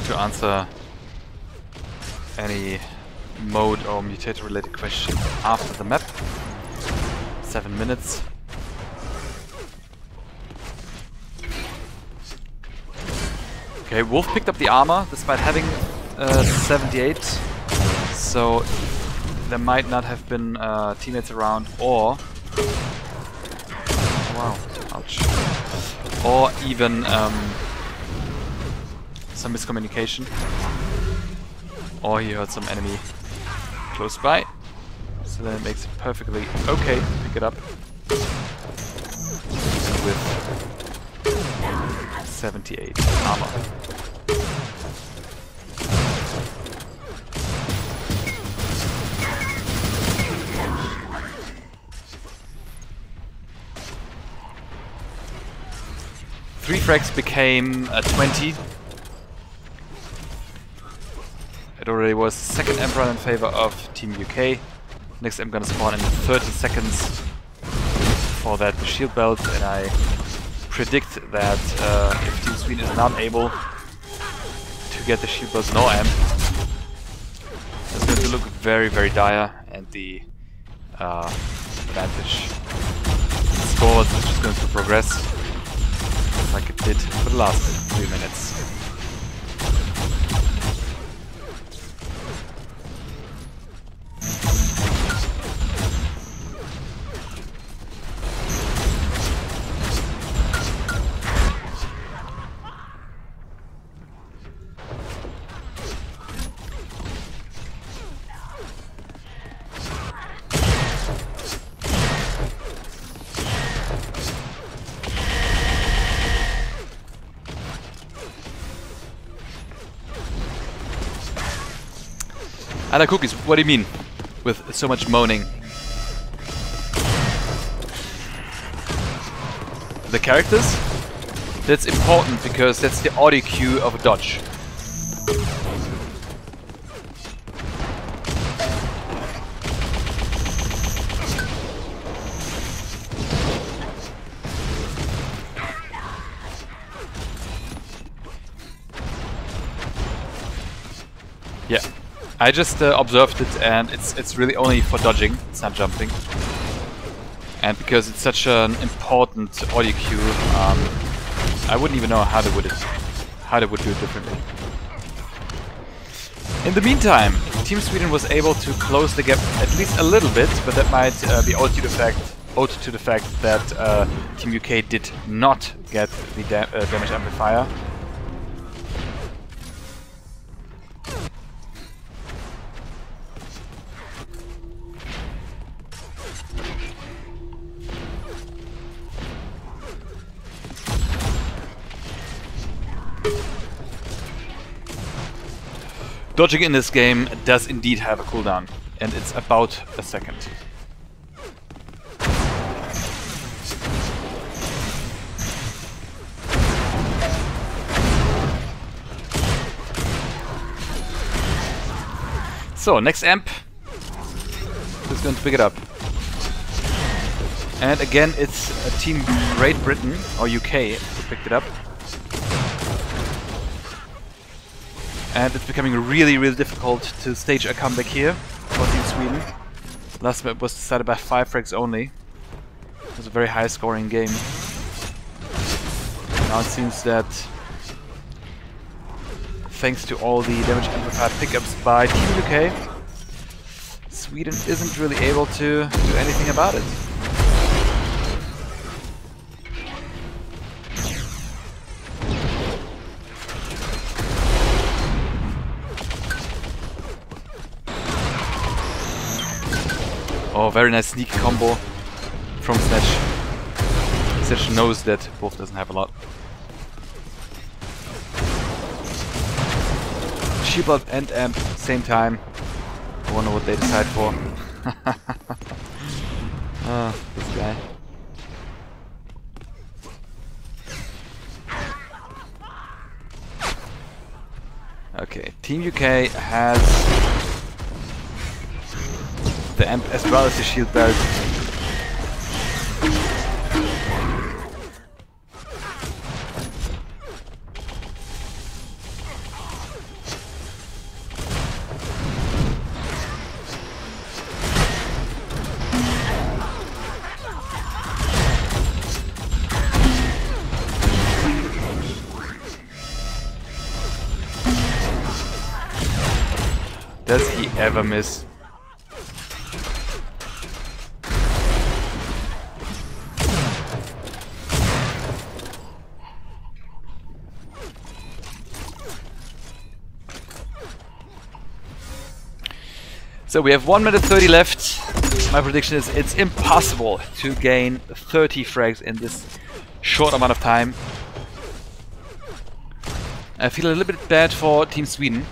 To answer any mode or mutator related question after the map. 7 minutes. Okay, Wolf picked up the armor despite having 78, so there might not have been teammates around, or wow, ouch, or even some miscommunication, or he heard some enemy close by, so then it makes it perfectly okay to pick it up with 78 armor. Three frags became 20. It already was second amp run in favor of Team UK. Next I'm gonna spawn in 30 seconds for that shield belt, and I predict that if Team Sweden is not able to get the shield belt no amp, it's going to look very, very dire, and the advantage scores is just going to progress like it did for the last 3 minutes. I like cookies. What do you mean? With so much moaning. The characters? That's important because that's the audio cue of a dodge. Yeah, I just observed it, and it's really only for dodging. It's not jumping. And because it's such an important audio cue, I wouldn't even know how they would do it differently. In the meantime, Team Sweden was able to close the gap at least a little bit, but that might be owed to the fact that Team UK did not get the damage amplifier. Dodging in this game does indeed have a cooldown, and it's about a second. So, next amp is going to pick it up. And again, it's a Team Great Britain, or UK, who picked it up. And it's becoming really, really difficult to stage a comeback here for Team Sweden. Last map was decided by 5 frags only. It was a very high scoring game. Now it seems that thanks to all the damage amplified pickups by Team UK, Sweden isn't really able to do anything about it. Oh, very nice sneak combo from Snatch. Snatch knows that Wolf doesn't have a lot. Shield Blood and Amp, same time. I wonder what they decide for. Ah, this guy. Okay, Team UK has the amp as well as the shield belt. Does he ever miss? So we have 1 minute 30 left. My prediction is it's impossible to gain 30 frags in this short amount of time. I feel a little bit bad for Team Sweden.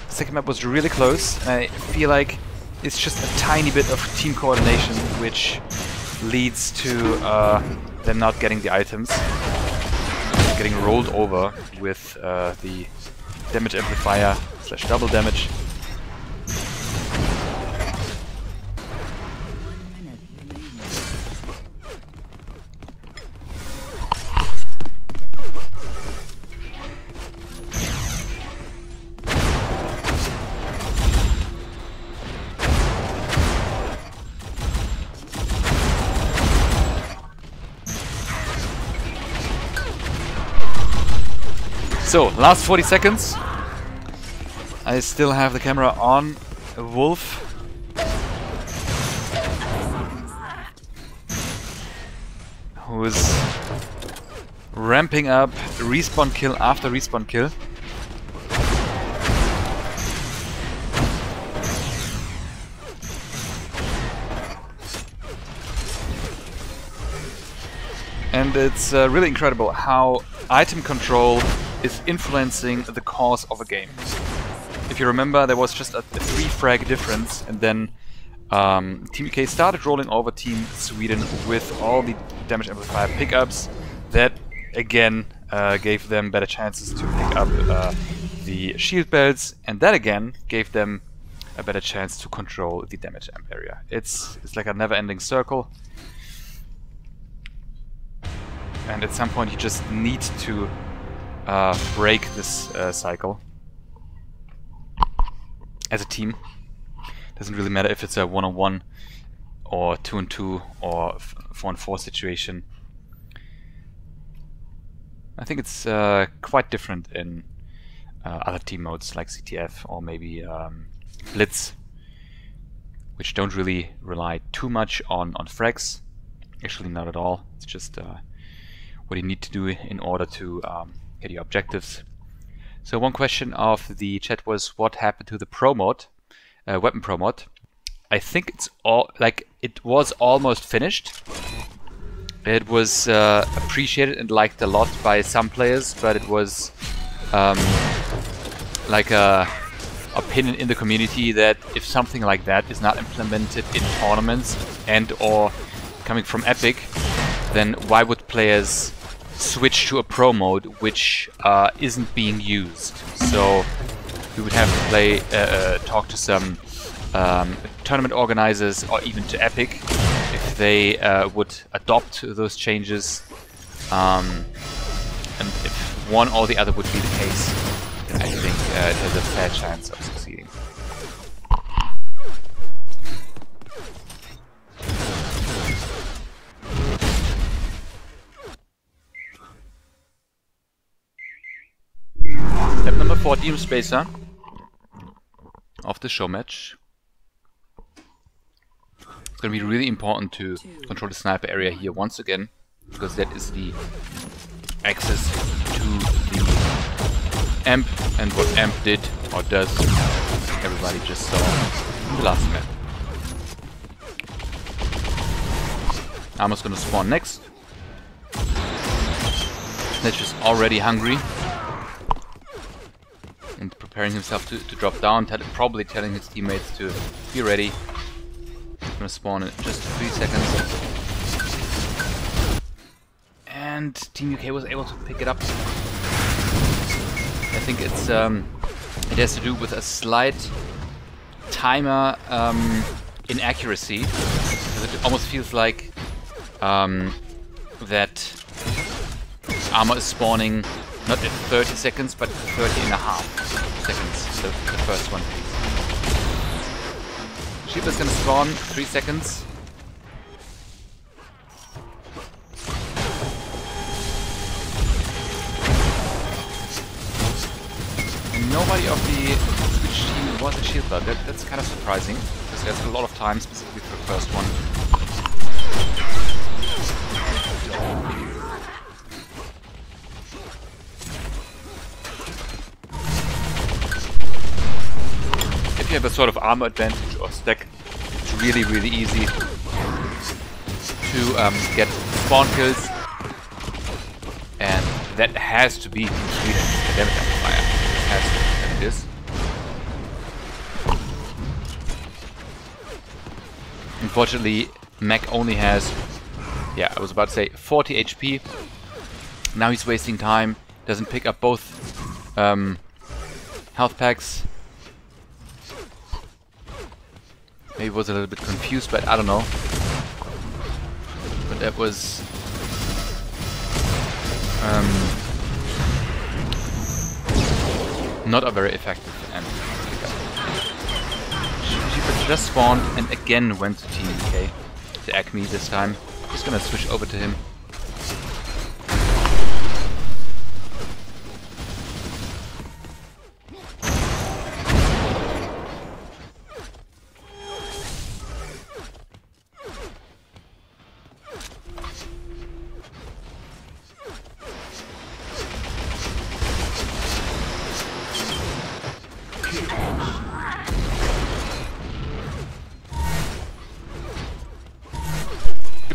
Second map was really close. I feel like it's just a tiny bit of team coordination which leads to them not getting the items. Getting rolled over with the damage amplifier / double damage. So, last 40 seconds. I still have the camera on Wolf. Who is ramping up respawn kill after respawn kill. And it's really incredible how item control is influencing the course of a game. if you remember, there was just a 3 frag difference, and then Team UK started rolling over Team Sweden with all the damage amplifier pickups. That again gave them better chances to pick up the shield belts, and that again gave them a better chance to control the damage amp area. It's like a never-ending circle, and at some point you just need to break this cycle as a team. Doesn't really matter if it's a 1-on-1 or 2-on-2 or 4-on-4 situation. I think it's quite different in other team modes like CTF or maybe Blitz, which don't really rely too much on frags. Actually, not at all. It's just what you need to do in order to get your objectives. So one question of the chat was, what happened to the pro mod, weapon pro mod? I think it's all it was almost finished. It was appreciated and liked a lot by some players, but it was like a opinion in the community that if something like that is not implemented in tournaments and or coming from Epic, then why would players switch to a pro mode which isn't being used? So we would have to talk to some tournament organizers or even to Epic if they would adopt those changes, and if one or the other would be the case, then I think there's a fair chance of succeeding. Step number 4, DM Spacer of the show match. It's going to be really important to control the sniper area here once again, because that is the access to the amp, and what amp did or does, everybody just saw in the last map. Armor's going to spawn next. Snatch is already hungry and preparing himself to drop down, probably telling his teammates to be ready. He's gonna spawn in just 3 seconds. And Team UK was able to pick it up. I think it's it has to do with a slight timer inaccuracy, because it almost feels like that armor is spawning not at 30 seconds, but 30.5 seconds, the first one. Sheep is gonna spawn 3 seconds. And nobody of the Switch team was a shield belt. That's kind of surprising, because there's a lot of time, specifically for the first one. If you have a sort of armor advantage or stack, it's really, really easy to get spawn kills, and that has to be Sweden, the damage amplifier. It has to be this. Unfortunately, Mac only has, yeah, I was about to say 40 HP. Now he's wasting time, doesn't pick up both health packs. Maybe was a little bit confused, but I don't know. But that was not a very effective end pickup. She just spawned and again went to Team UK, to Acme this time. Just gonna switch over to him.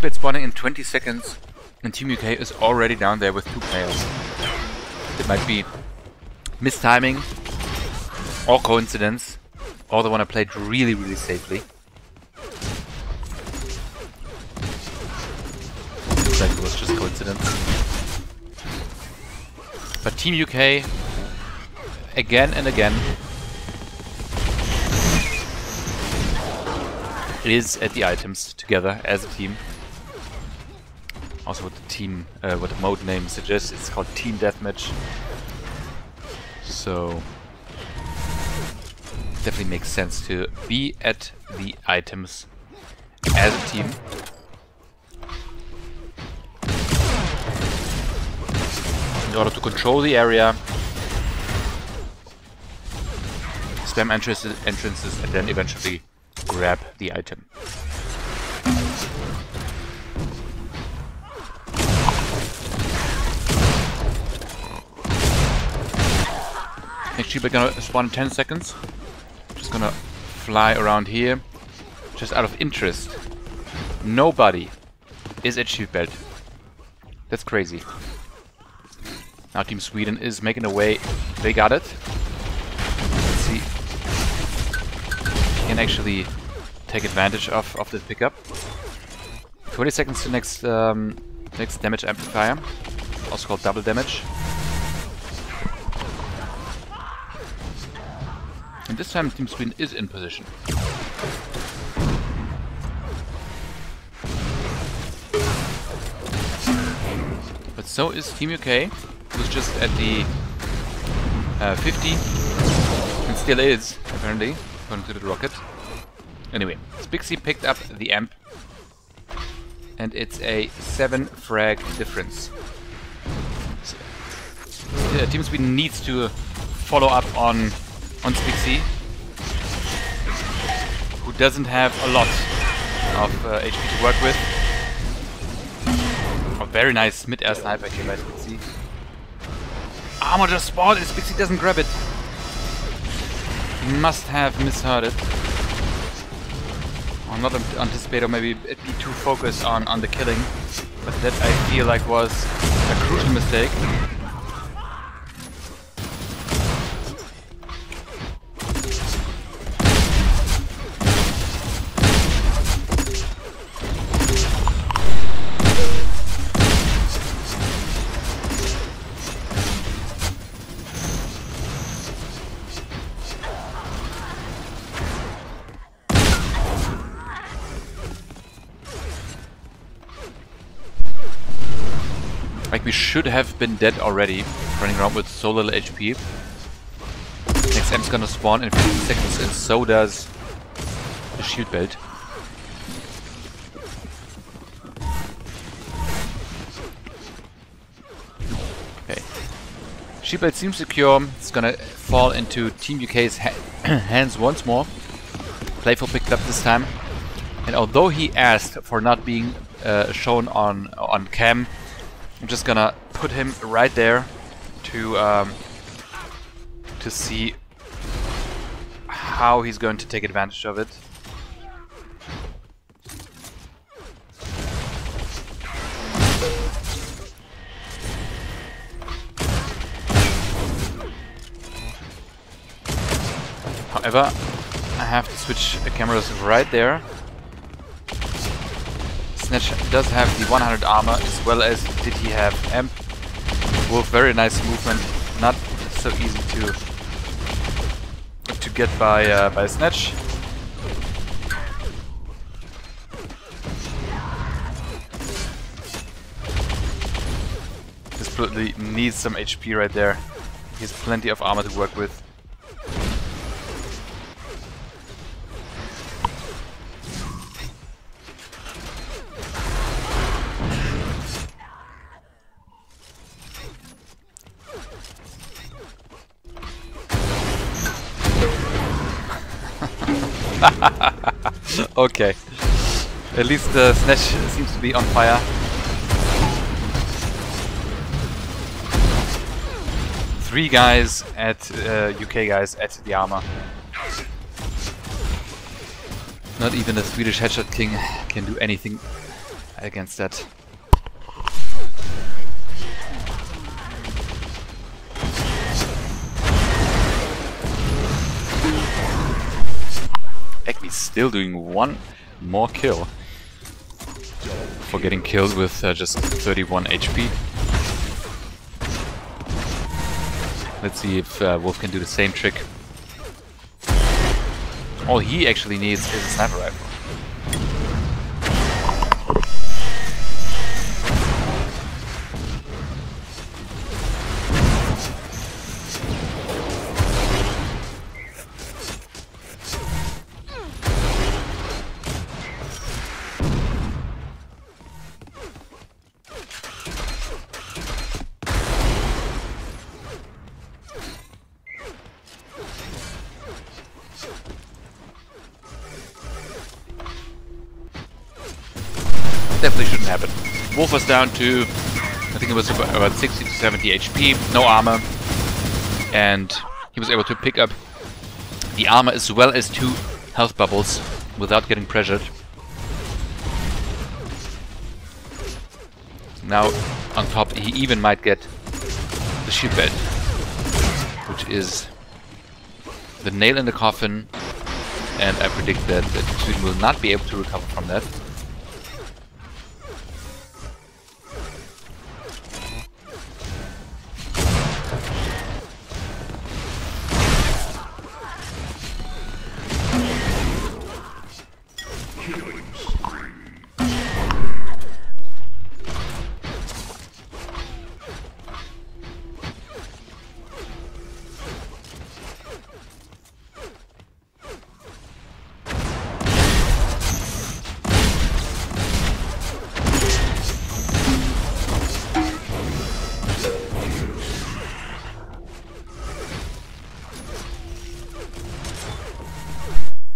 It's spawning in 20 seconds, and Team UK is already down there with 2 players. It might be mistiming, Or coincidence. Or the one I played really, really safely. Looks like it was just coincidence. But Team UK, again and again, is at the items together as a team. Also, what the team, what the mode name suggests, it's called Team Deathmatch. So definitely makes sense to be at the items as a team. In order to control the area, spam entrances, and then eventually grab the item. Actually, we're gonna spawn in 10 seconds. Just gonna fly around here. Just out of interest. Nobody is at shield belt. That's crazy. Now Team Sweden is making a way. They got it. Let's see. Can actually take advantage of this pickup. 20 seconds to next next damage amplifier. Also called double damage. And this time Team Sweden is in position. But so is Team UK, who's just at the 50, and still is, apparently, according to the rocket. Anyway, Spixie picked up the amp, and it's a 7 frag difference. So, Team Sweden needs to follow up on Spixie, who doesn't have a lot of HP to work with. A very nice mid-air sniper kill by Spixie. Armor just spawned and Spixie doesn't grab it. He must have misheard it. Or not anticipate, or maybe be too focused on the killing. But that I feel like was a crucial mistake. Like, we should have been dead already, running around with so little HP. Next M's gonna spawn in 15 seconds, and so does the shield belt. Okay. Shield belt seems secure. It's gonna fall into Team UK's hands once more. Playful picked up this time. And although he asked for not being shown on cam, I'm just gonna put him right there to see how he's going to take advantage of it. However, I have to switch the cameras right there. Snatch does have the 100 armor, as well as did he have amp. With very nice movement, not so easy to get by Snatch. Desperately needs some HP right there. He has plenty of armor to work with. Okay. At least the Snatch seems to be on fire. Three guys at UK guys at the armor. Not even the Swedish Headshot King can do anything against that. he's still doing one more kill for getting killed with just 31 HP. Let's see if Wolf can do the same trick. All he actually needs is a sniper rifle. Definitely shouldn't happen. Wolf was down to, I think it was about 60 to 70 HP, no armor, and he was able to pick up the armor as well as 2 health bubbles without getting pressured. Now, on top, he even might get the shield belt, which is the nail in the coffin, and I predict that Sweden will not be able to recover from that.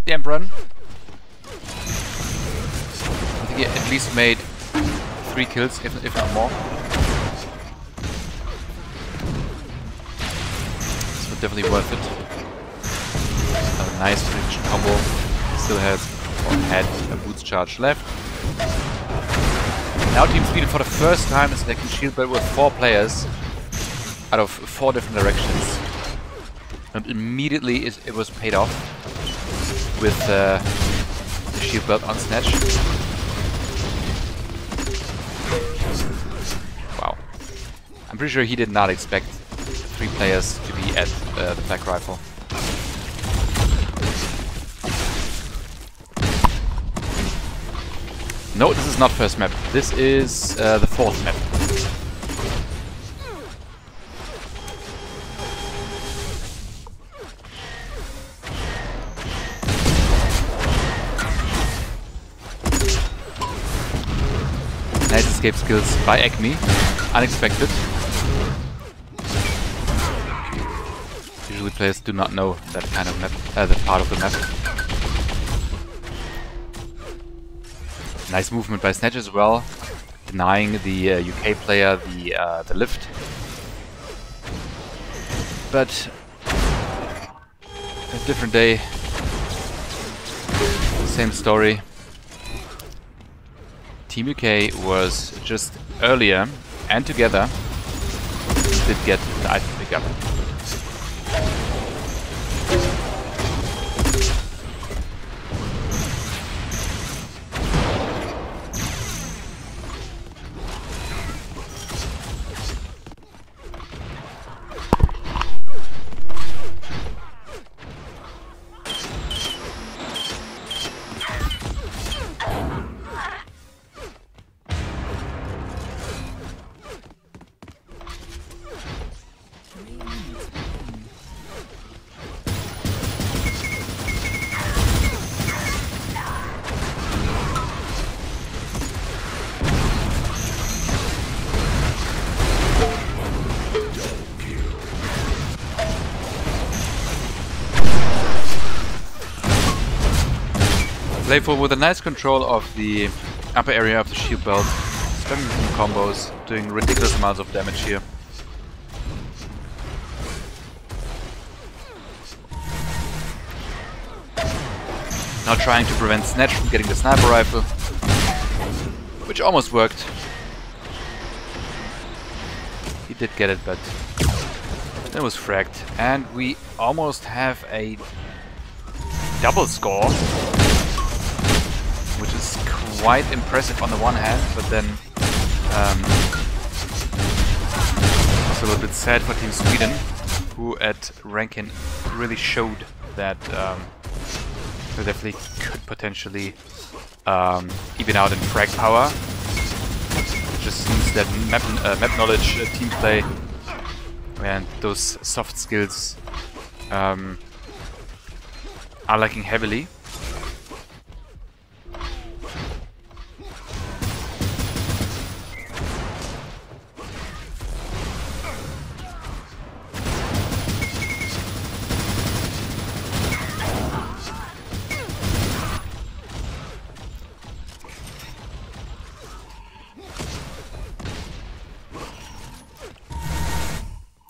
The Emperor, I think he at least made 3 kills, if not more. So definitely worth it. A nice prediction combo. Still has, or had, a boots charge left. Now Team Sweden for the first time is selecting shield belt with 4 players out of 4 different directions. And immediately it was paid off with the shield belt on Snatch. Wow. I'm pretty sure he did not expect 3 players to be at the Black Rifle. No, this is not first map. This is the 4th map. Nice escape skills by Acme. Unexpected. Usually players do not know that kind of map, that part of the map. Nice movement by Snatch as well, denying the UK player the lift. But a different day, same story. Team UK was just earlier and together did get the item pickup. Playful with a nice control of the upper area of the shield belt, spamming some combos, doing ridiculous amounts of damage here. Now trying to prevent Snatch from getting the sniper rifle, which almost worked. He did get it, but it was fragged, and we almost have a double score, which is quite impressive on the one hand, but then it's a little bit sad for Team Sweden, who at ranking really showed that they definitely could potentially even out in frag power. It just seems that map knowledge, team play, and those soft skills are lacking heavily.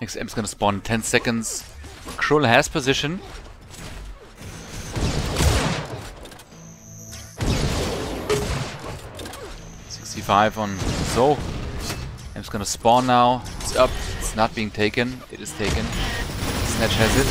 XM is gonna spawn in 10 seconds. Krull has position. On Zo. M's gonna spawn now. It's up. It's not being taken. It is taken. Snatch has it.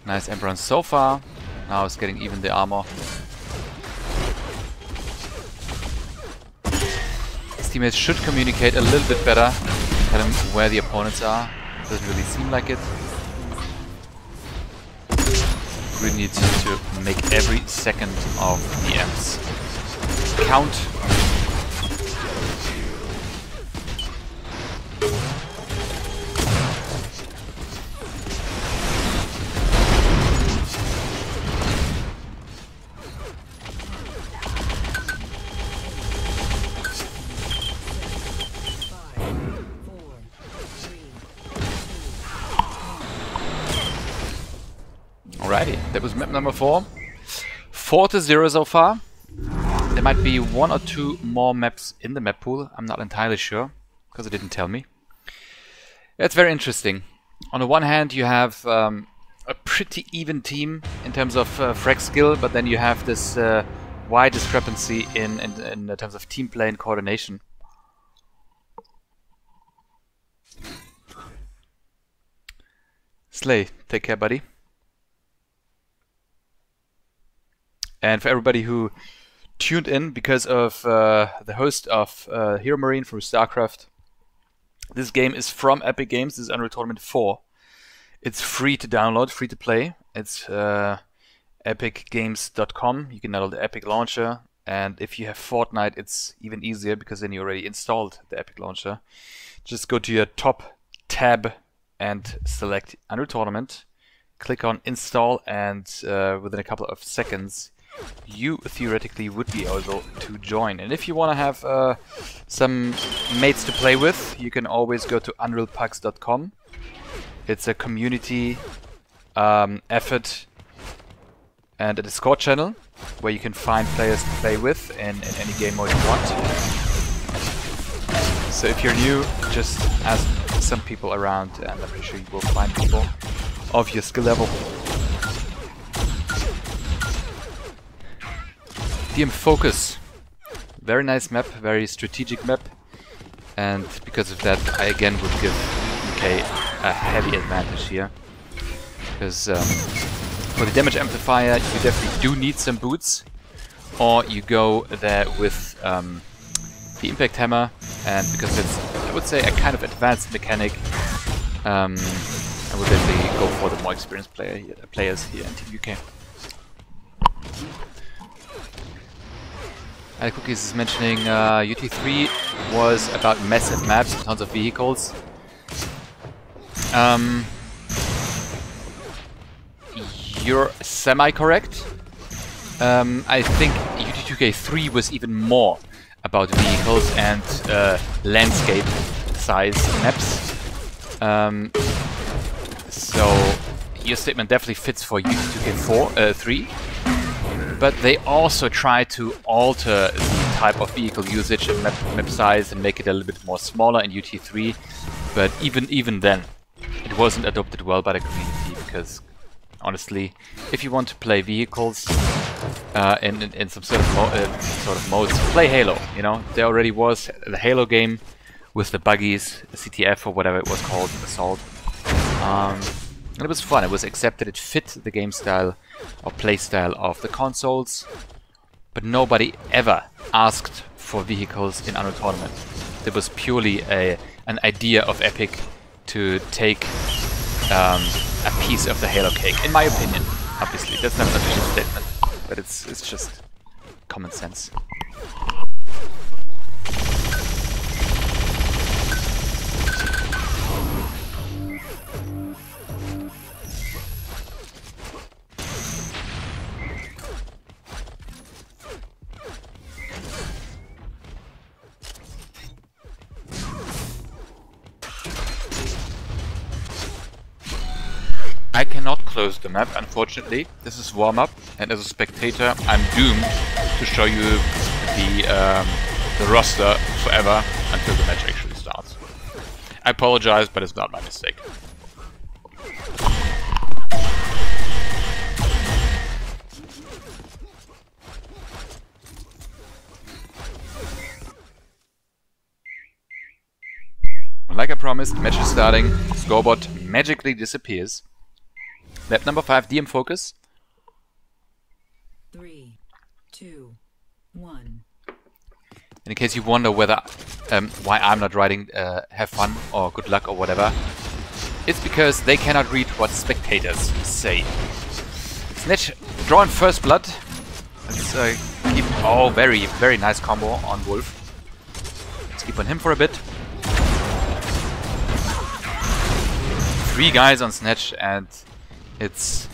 Nice Emperor so far. Now it's getting even the armor. Teammates should communicate a little bit better, tell him where the opponents are. Doesn't really seem like it. Really need to make every second of the M's count. Alrighty, that was map number 4. 4-0 so far. There might be 1 or 2 more maps in the map pool. I'm not entirely sure, because it didn't tell me. It's very interesting. On the one hand, you have a pretty even team in terms of frag skill, but then you have this wide discrepancy in terms of team play and coordination. Slay, take care, buddy. And for everybody who tuned in because of the host of Hero Marine from StarCraft, this game is from Epic Games. This is Unreal Tournament 4. It's free to download, free to play. It's epicgames.com. You can download the Epic Launcher. And if you have Fortnite, it's even easier because then you already installed the Epic Launcher. Just go to your top tab and select Unreal Tournament. Click on install, and within a couple of seconds, you theoretically would be able to join. And if you want to have some mates to play with, you can always go to unrealpugs.com. It's a community effort and a Discord channel where you can find players to play with in any game mode you want. So if you're new, just ask some people around and I'm pretty sure you will find people of your skill level. TDM Focus. Very nice map, very strategic map. And because of that, I again would give UK a heavy advantage here. Because for the damage amplifier, you definitely do need some boots. Or you go there with the impact hammer. And because it's, I would say, a kind of advanced mechanic, I would definitely go for the more experienced players here in Team UK. Cookies is mentioning UT3 was about massive maps and tons of vehicles. You're semi-correct. I think UT2K3 was even more about vehicles and landscape size maps. So your statement definitely fits for UT2K3. But they also try to alter the type of vehicle usage and map size and make it a little bit more smaller in UT3. But even then, it wasn't adopted well by the community because, honestly, if you want to play vehicles, in some sort of modes. Play Halo. You know, there already was the Halo game with the buggies, the CTF or whatever it was called, Assault. And it was fun. It was accepted. It fit the game style or play style of the consoles. But nobody ever asked for vehicles in Anno Tournament. It was purely an idea of Epic to take a piece of the Halo cake, in my opinion. Obviously, that's not an official statement, but it's just common sense. I cannot close the map, unfortunately. This is warm-up, and as a spectator, I'm doomed to show you the roster forever until the match actually starts. I apologize, but it's not my mistake. Like I promised, match is starting. Scoreboard magically disappears. Map number 5, DM Focus. 3, 2, 1. In case you wonder whether why I'm not writing have fun or good luck or whatever, it's because they cannot read what spectators say. Snatch drawing first blood. Let's keep very, very nice combo on Wolf. Let's keep on him for a bit. 3 guys on Snatch, and it's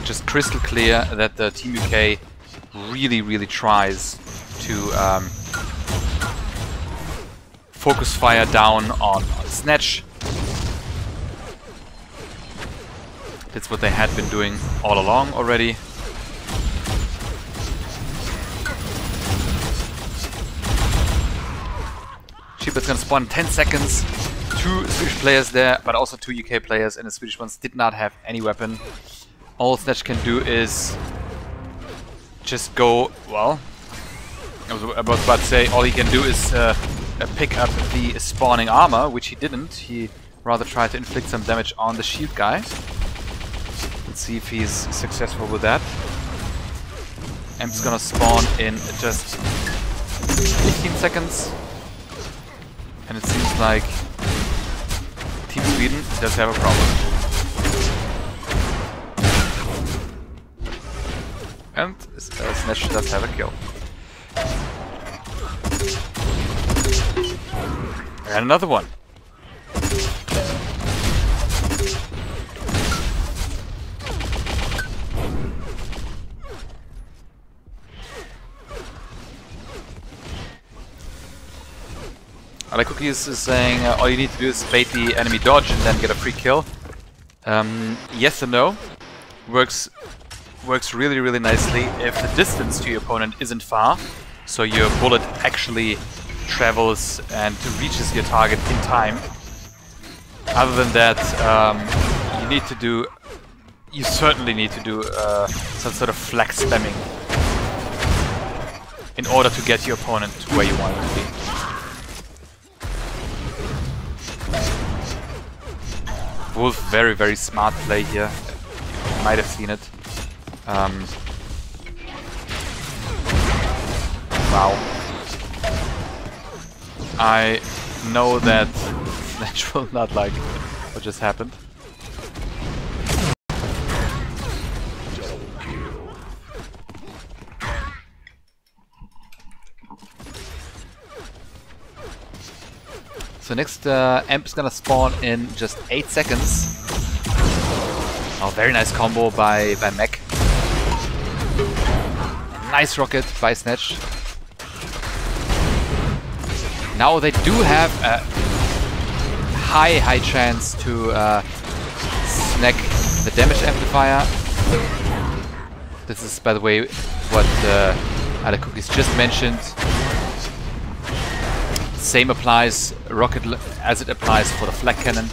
just crystal clear that the Team UK really, really tries to focus fire down on Snatch. That's what they had been doing all along already. Sheepbird's gonna spawn in 10 seconds. 2 Swedish players there, but also 2 UK players, and the Swedish ones did not have any weapon. All Snatch can do is just go, well, I was about to say, all he can do is pick up the spawning armor, which he didn't. He rather tried to inflict some damage on the shield guy. Let's see if he's successful with that. Amp's gonna spawn in just 15 seconds. And it seems like Team Sweden does have a problem. And Snatch does have a kill. And another one. Cookies is saying all you need to do is bait the enemy dodge and then get a free kill. Yes and no. Works really, really nicely if the distance to your opponent isn't far, so your bullet actually travels and reaches your target in time. Other than that, you certainly need to do some sort of flag spamming in order to get your opponent to where you want him to be. Wolf, very, very smart play here. You might have seen it. Wow. I know that Snatch will not like what just happened. So next Amp is gonna spawn in just 8 seconds. Oh, very nice combo by Mech. Nice rocket by Snatch. Now they do have a high chance to snag the damage amplifier. This is, by the way, what Cookies just mentioned. Same applies rocket as it applies for the flak cannon.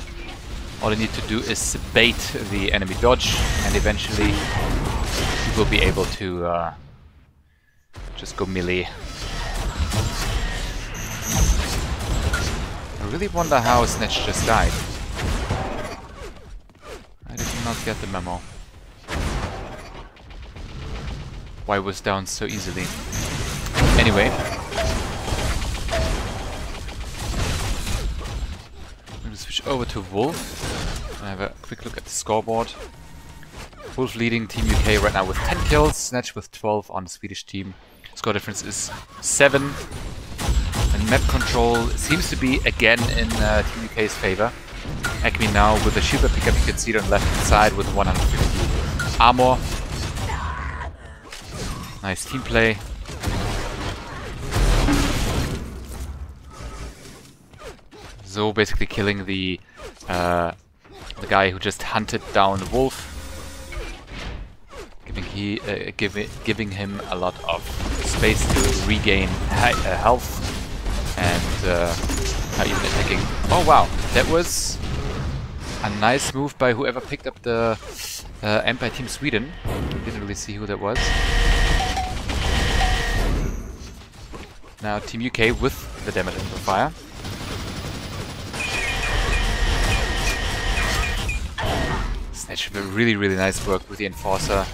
All you need to do is bait the enemy dodge, and eventually will be able to just go melee. I really wonder how Snatch just died. I did not get the memo. Why was down so easily? Anyway. I'm going to switch over to Wolf. I have a quick look at the scoreboard. Wolf leading Team UK right now with 10 kills, Snatch with 12 on the Swedish team. Score difference is 7. And map control seems to be again in Team UK's favor. Acme now with a super pickup, you can see it on the left hand side with 150 armor. Nice team play. So basically killing the guy who just hunted down Wolf, giving him a lot of space to regain health and not even attacking. Oh wow, that was a nice move by whoever picked up the amp by Team Sweden. Didn't really see who that was. Now Team UK with the damage amplifier. Snatch did really, really nice work with the Enforcer.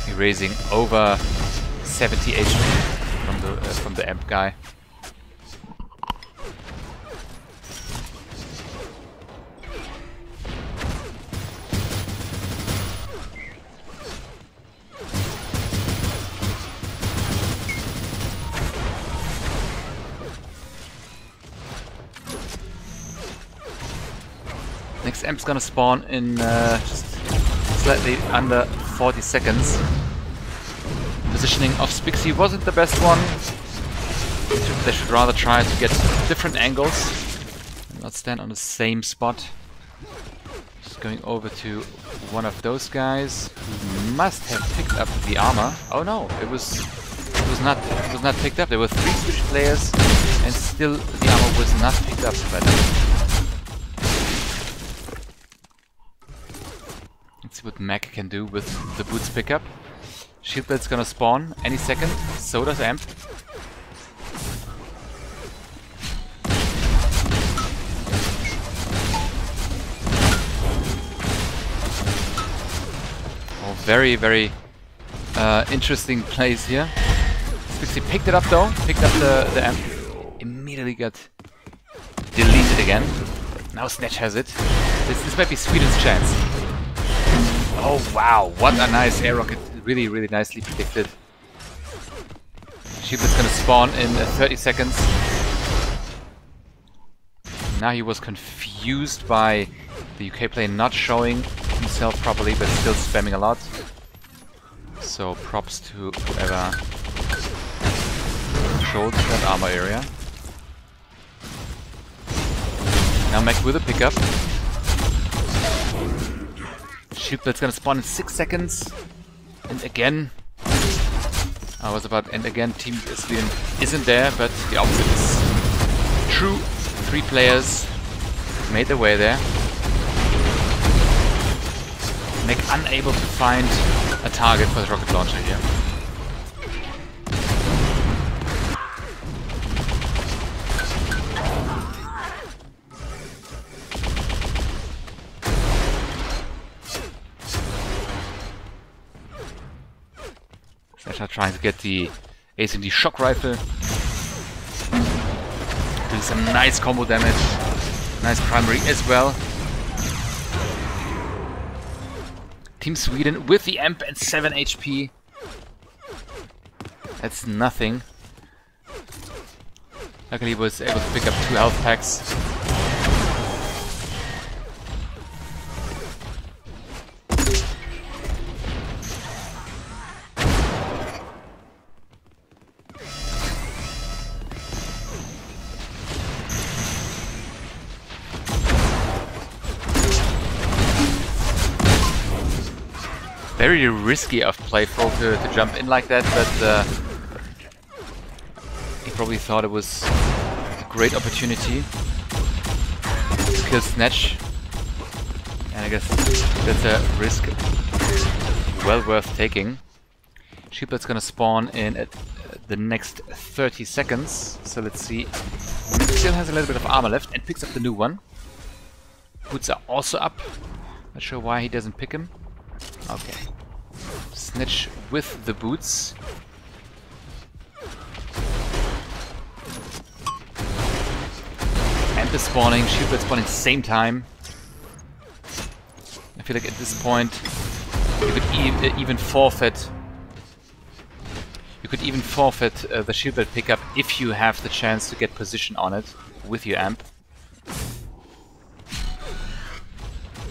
Erasing over 70 HP from the amp guy. Next amp's gonna spawn in just slightly under 40 seconds. Positioning of Spixie wasn't the best one. They should rather try to get different angles and not stand on the same spot. Just going over to one of those guys who must have picked up the armor. Oh no, it was not picked up. There were 3 Swedish players and still the armor was not picked up by them. Let's see what Mac can do with the boots pickup. Shield Blade's gonna spawn any second, so does Amp. Oh, very, very interesting plays here. Spixie picked it up though, picked up the Amp. Immediately got deleted again. Now Snatch has it. This might be Sweden's chance. Oh wow, what a nice air rocket. Really, really nicely predicted. Shield's gonna spawn in 30 seconds. Now he was confused by the UK player not showing himself properly, but still spamming a lot. So props to whoever showed that armor area. Now Mac with a pickup. Shield's gonna spawn in 6 seconds. And again, I was about, and again, Team Sweden isn't there, but the opposite is true. 3 players made their way there. Mac unable to find a target for the rocket launcher here. Snatcher trying to get the ASMD shock rifle. Doing some nice combo damage. Nice primary as well. Team Sweden with the amp and 7 HP. That's nothing. Luckily he was able to pick up 2 health packs. Very risky of Playful to jump in like that, but he probably thought it was a great opportunity to kill Snatch guess that's a risk well worth taking. Sheeplet's gonna spawn in at the next 30 seconds. So let's see. Still has a little bit of armor left and picks up the new one. Boots are also up. Not sure why he doesn't pick him. Okay. Snitch with the boots. And the spawning. Sheeplet spawning same time. I feel like at this point you could even forfeit. You could even forfeit the shieldbelt pickup if you have the chance to get position on it with your amp.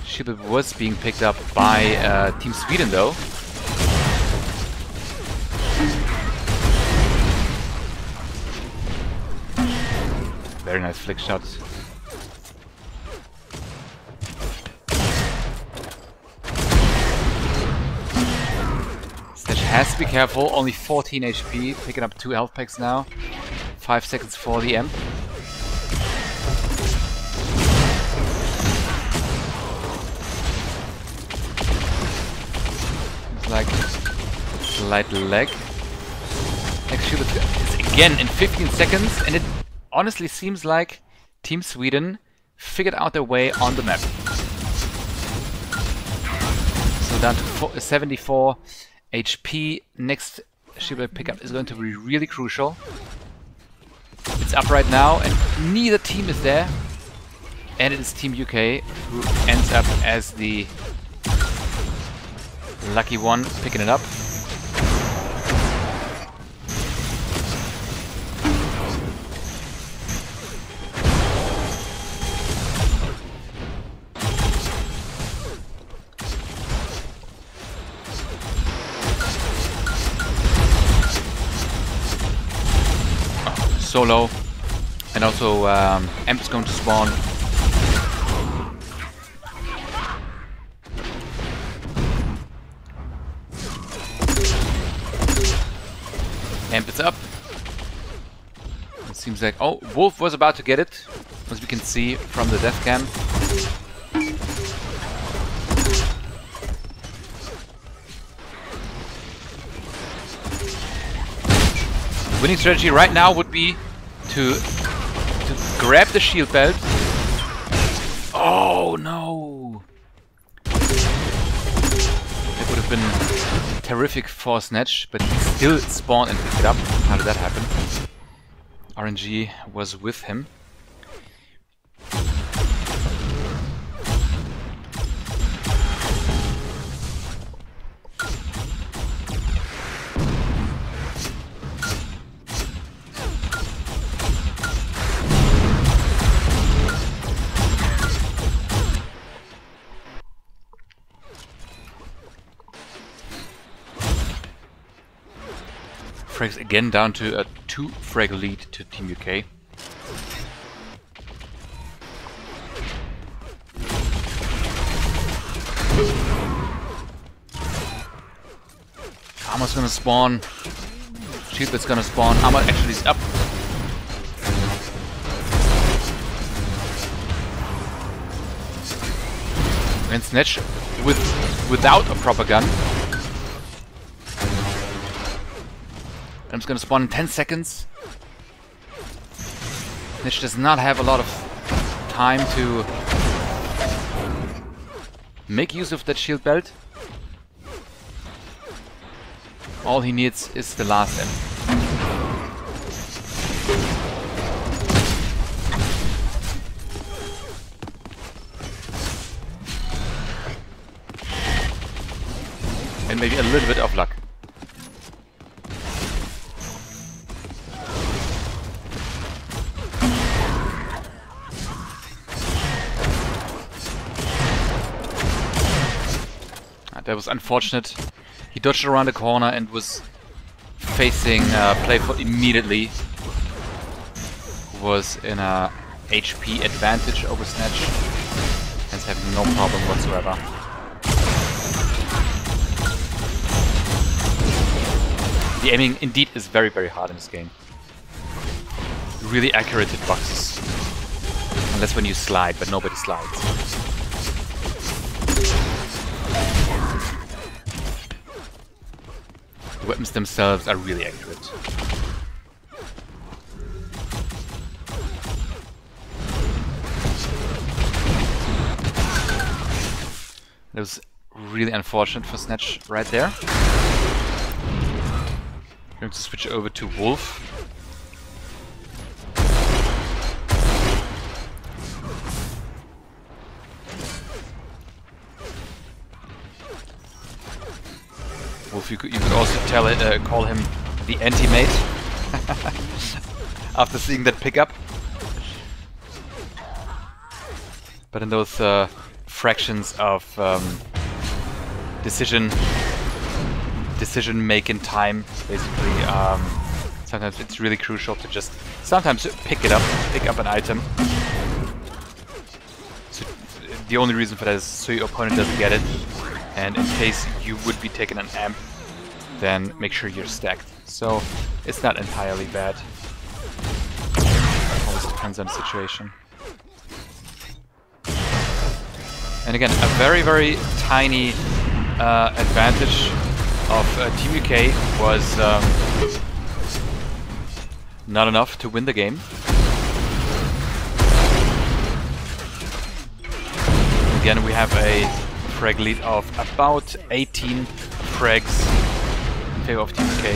Shieldbelt was being picked up by Team Sweden though. Very nice flick shot. Has to be careful, only 14 HP, picking up 2 health packs now. 5 seconds for the amp. It's like slight lag. Next shield is again in 15 seconds, and it honestly seems like Team Sweden figured out their way on the map. So down to 74 HP. Next shieldbelt pickup is going to be really crucial. It's up right now and neither team is there. And it is Team UK who ends up as the lucky one picking it up. So low, and also amp is going to spawn. Amp is up. It seems like Wolf was about to get it, as we can see from the death cam. Winning strategy right now would be to grab the shield belt. Oh no! That would have been terrific for Snatch, but he still spawned and picked it up. How did that happen? RNG was with him. Frags again down to a 2 frag lead to Team UK. Armor's gonna spawn. Shieldbelt's gonna spawn. Armor actually is up. And Snatch without a proper gun. I'm just gonna spawn in 10 seconds. Snitch does not have a lot of time to make use of that shield belt. All he needs is the last end. And maybe a little bit of luck. That was unfortunate. He dodged around the corner and was facing Playful immediately. Was in a HP advantage over Snatch. Hence having no problem whatsoever. The aiming indeed is very, very hard in this game. Really accurate hitboxes. Unless when you slide, but nobody slides. The weapons themselves are really accurate. That was really unfortunate for Snatch right there. Going to switch over to Wolf. Wolf, you could also call him the anti-mate after seeing that pickup. But in those fractions of decision making time, basically, sometimes it's really crucial to just sometimes pick up an item. So the only reason for that is so your opponent doesn't get it, and in case you would be taking an amp, then make sure you're stacked. So it's not entirely bad. It always depends on the situation. And again, a very, very tiny advantage of Team UK was not enough to win the game. Again, we have a frag lead of about 18 frags in favor of Team UK.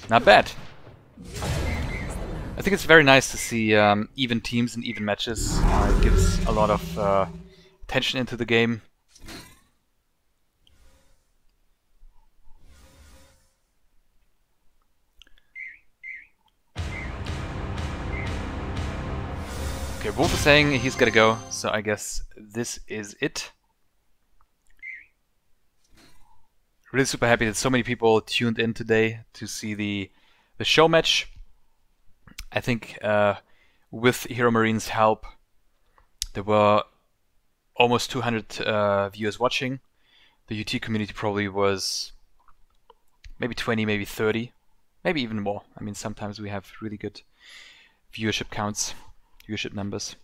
Not bad. I think it's very nice to see even teams and even matches. It gives a lot of tension into the game. Okay, Wolf is saying he's gotta go, so I guess this is it. Really super happy that so many people tuned in today to see the show match. I think with Hero Marine's help, there were almost 200 viewers watching. The UT community probably was maybe 20, maybe 30, maybe even more. I mean, sometimes we have really good viewership counts, viewership numbers.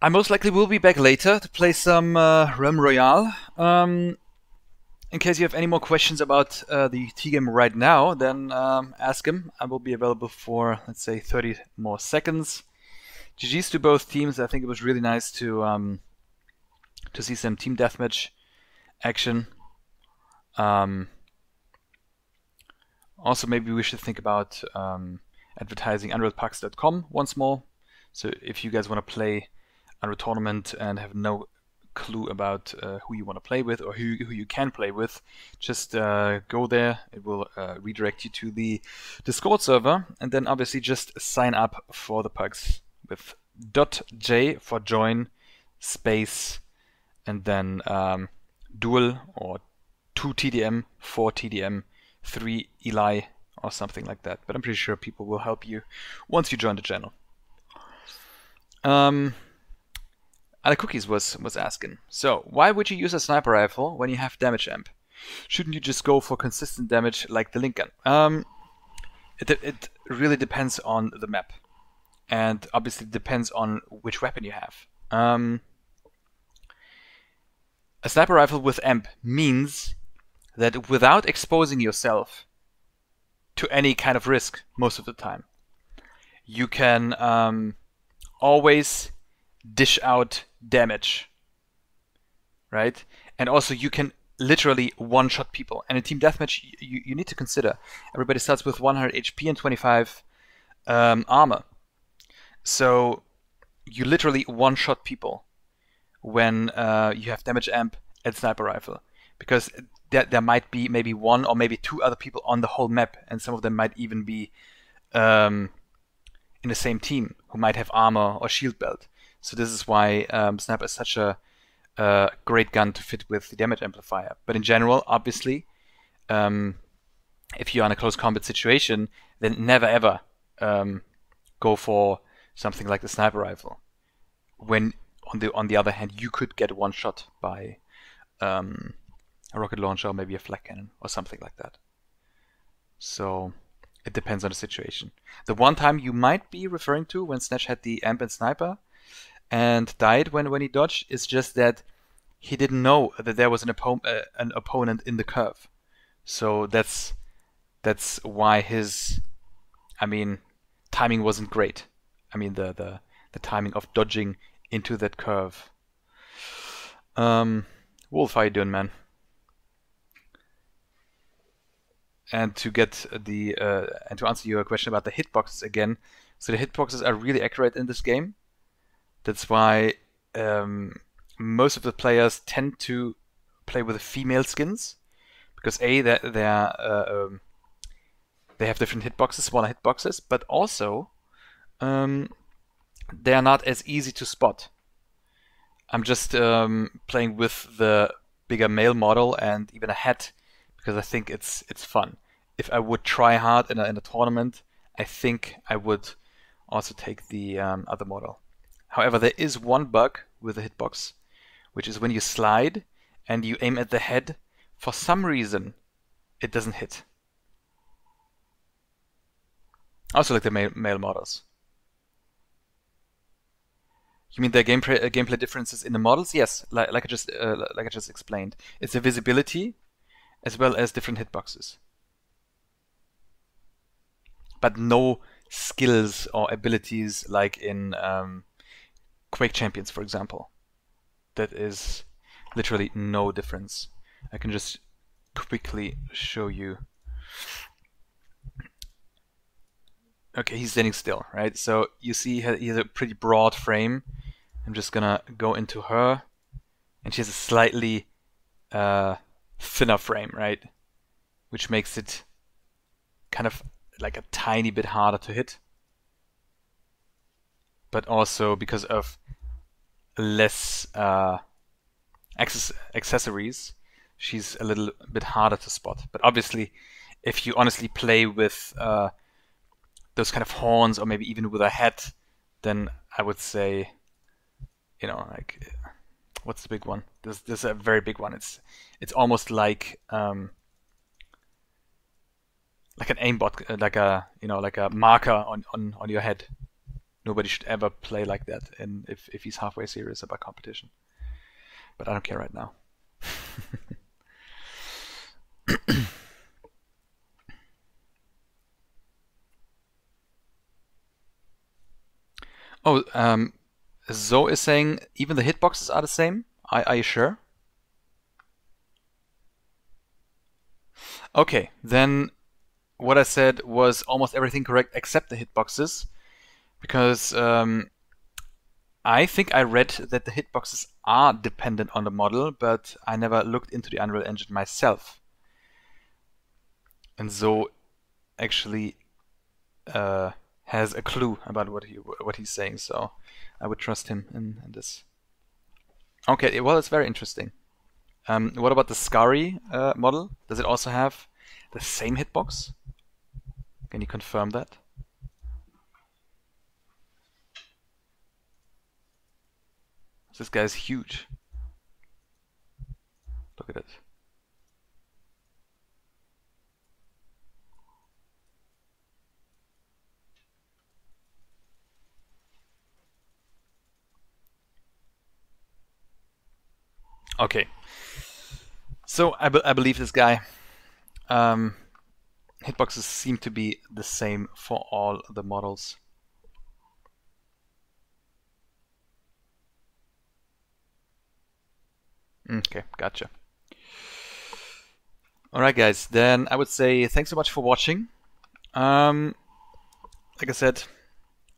I most likely will be back later to play some Realm Royale. In case you have any more questions about the UT game right now, then ask him. I will be available for, let's say, 30 more seconds. GG's to both teams. I think it was really nice to see some team deathmatch action. Also, maybe we should think about advertising unrealpucks.com once more. So if you guys want to play Unreal Tournament and have no clue about who you want to play with or who you can play with, just go there. It will redirect you to the Discord server, and then obviously just sign up for the pugs with .j for join, space, and then dual or 2 TDM, 4 TDM, 3 Eli or something like that. But I'm pretty sure people will help you once you join the channel. Other Cookies was asking, so why would you use a sniper rifle when you have damage amp? Shouldn't you just go for consistent damage like the Link gun? It really depends on the map, and obviously it depends on which weapon you have. A sniper rifle with amp means that without exposing yourself to any kind of risk most of the time, you can always dish out damage, right? And also you can literally one-shot people. And in team deathmatch, you need to consider everybody starts with 100 HP and 25 armor. So you literally one-shot people when you have damage amp and sniper rifle, because there might be maybe one or maybe two other people on the whole map, and some of them might even be in the same team who might have armor or shield belt. So this is why Sniper is such a great gun to fit with the damage amplifier. But in general, obviously, if you're in a close combat situation, then never ever go for something like the sniper rifle. When on the other hand, you could get one shot by a rocket launcher or maybe a flak cannon or something like that. So it depends on the situation. The one time you might be referring to when Snatch had the amp and sniper and died when he dodged is just that he didn't know that there was an opponent in the curve. So that's why his, I mean, timing wasn't great. I mean, the timing of dodging into that curve. Wolf, how you doing, man? And to get the and to answer your question about the hitboxes again, so the hitboxes are really accurate in this game. That's why most of the players tend to play with the female skins, because A, they have different hitboxes, smaller hitboxes, but also they are not as easy to spot. I'm just playing with the bigger male model and even a hat because I think it's fun. If I would try hard in a tournament, I think I would also take the other model. However, there is one bug with the hitbox, which is when you slide and you aim at the head, for some reason it doesn't hit. Also like the male models. You mean the gameplay differences in the models? Yes, like I just explained. It's the visibility as well as different hitboxes. But no skills or abilities like in Quake Champions, for example. That is literally no difference. I can just quickly show you. Okay, he's standing still, right? So you see he has a pretty broad frame. I'm just gonna go into her, and she has a slightly thinner frame, right? Which makes it kind of like a tiny bit harder to hit. But also because of less accessories, she's a little bit harder to spot. But obviously, if you honestly play with those kind of horns, or maybe even with a hat, then I would say, you know, like, what's the big one? There's a very big one. It's almost like an aimbot, like a marker on your head. Nobody should ever play like that, and if he's halfway serious about competition. But I don't care right now. Oh, Zoe is saying even the hitboxes are the same. Are you sure? Okay, then what I said was almost everything correct except the hitboxes, because I think I read that the hitboxes are dependent on the model, but I never looked into the Unreal Engine myself. And Zoe actually has a clue about what he's saying, so I would trust him in this. Okay, well, it's very interesting. What about the Scary model? Does it also have the same hitbox? Can you confirm that? This guy is huge. Look at it. Okay. So I believe this guy. Hitboxes seem to be the same for all the models. Okay, gotcha. Alright guys, then I would say thanks so much for watching. Like I said,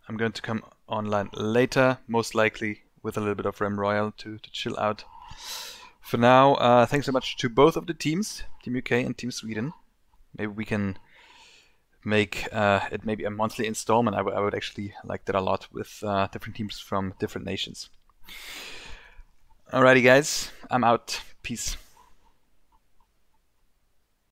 I'm going to come online later, most likely with a little bit of Rem Royal to chill out. For now, thanks so much to both of the teams, Team UK and Team Sweden. Maybe we can make it maybe a monthly installment. I would actually like that a lot, with different teams from different nations. Alrighty guys, I'm out. Peace.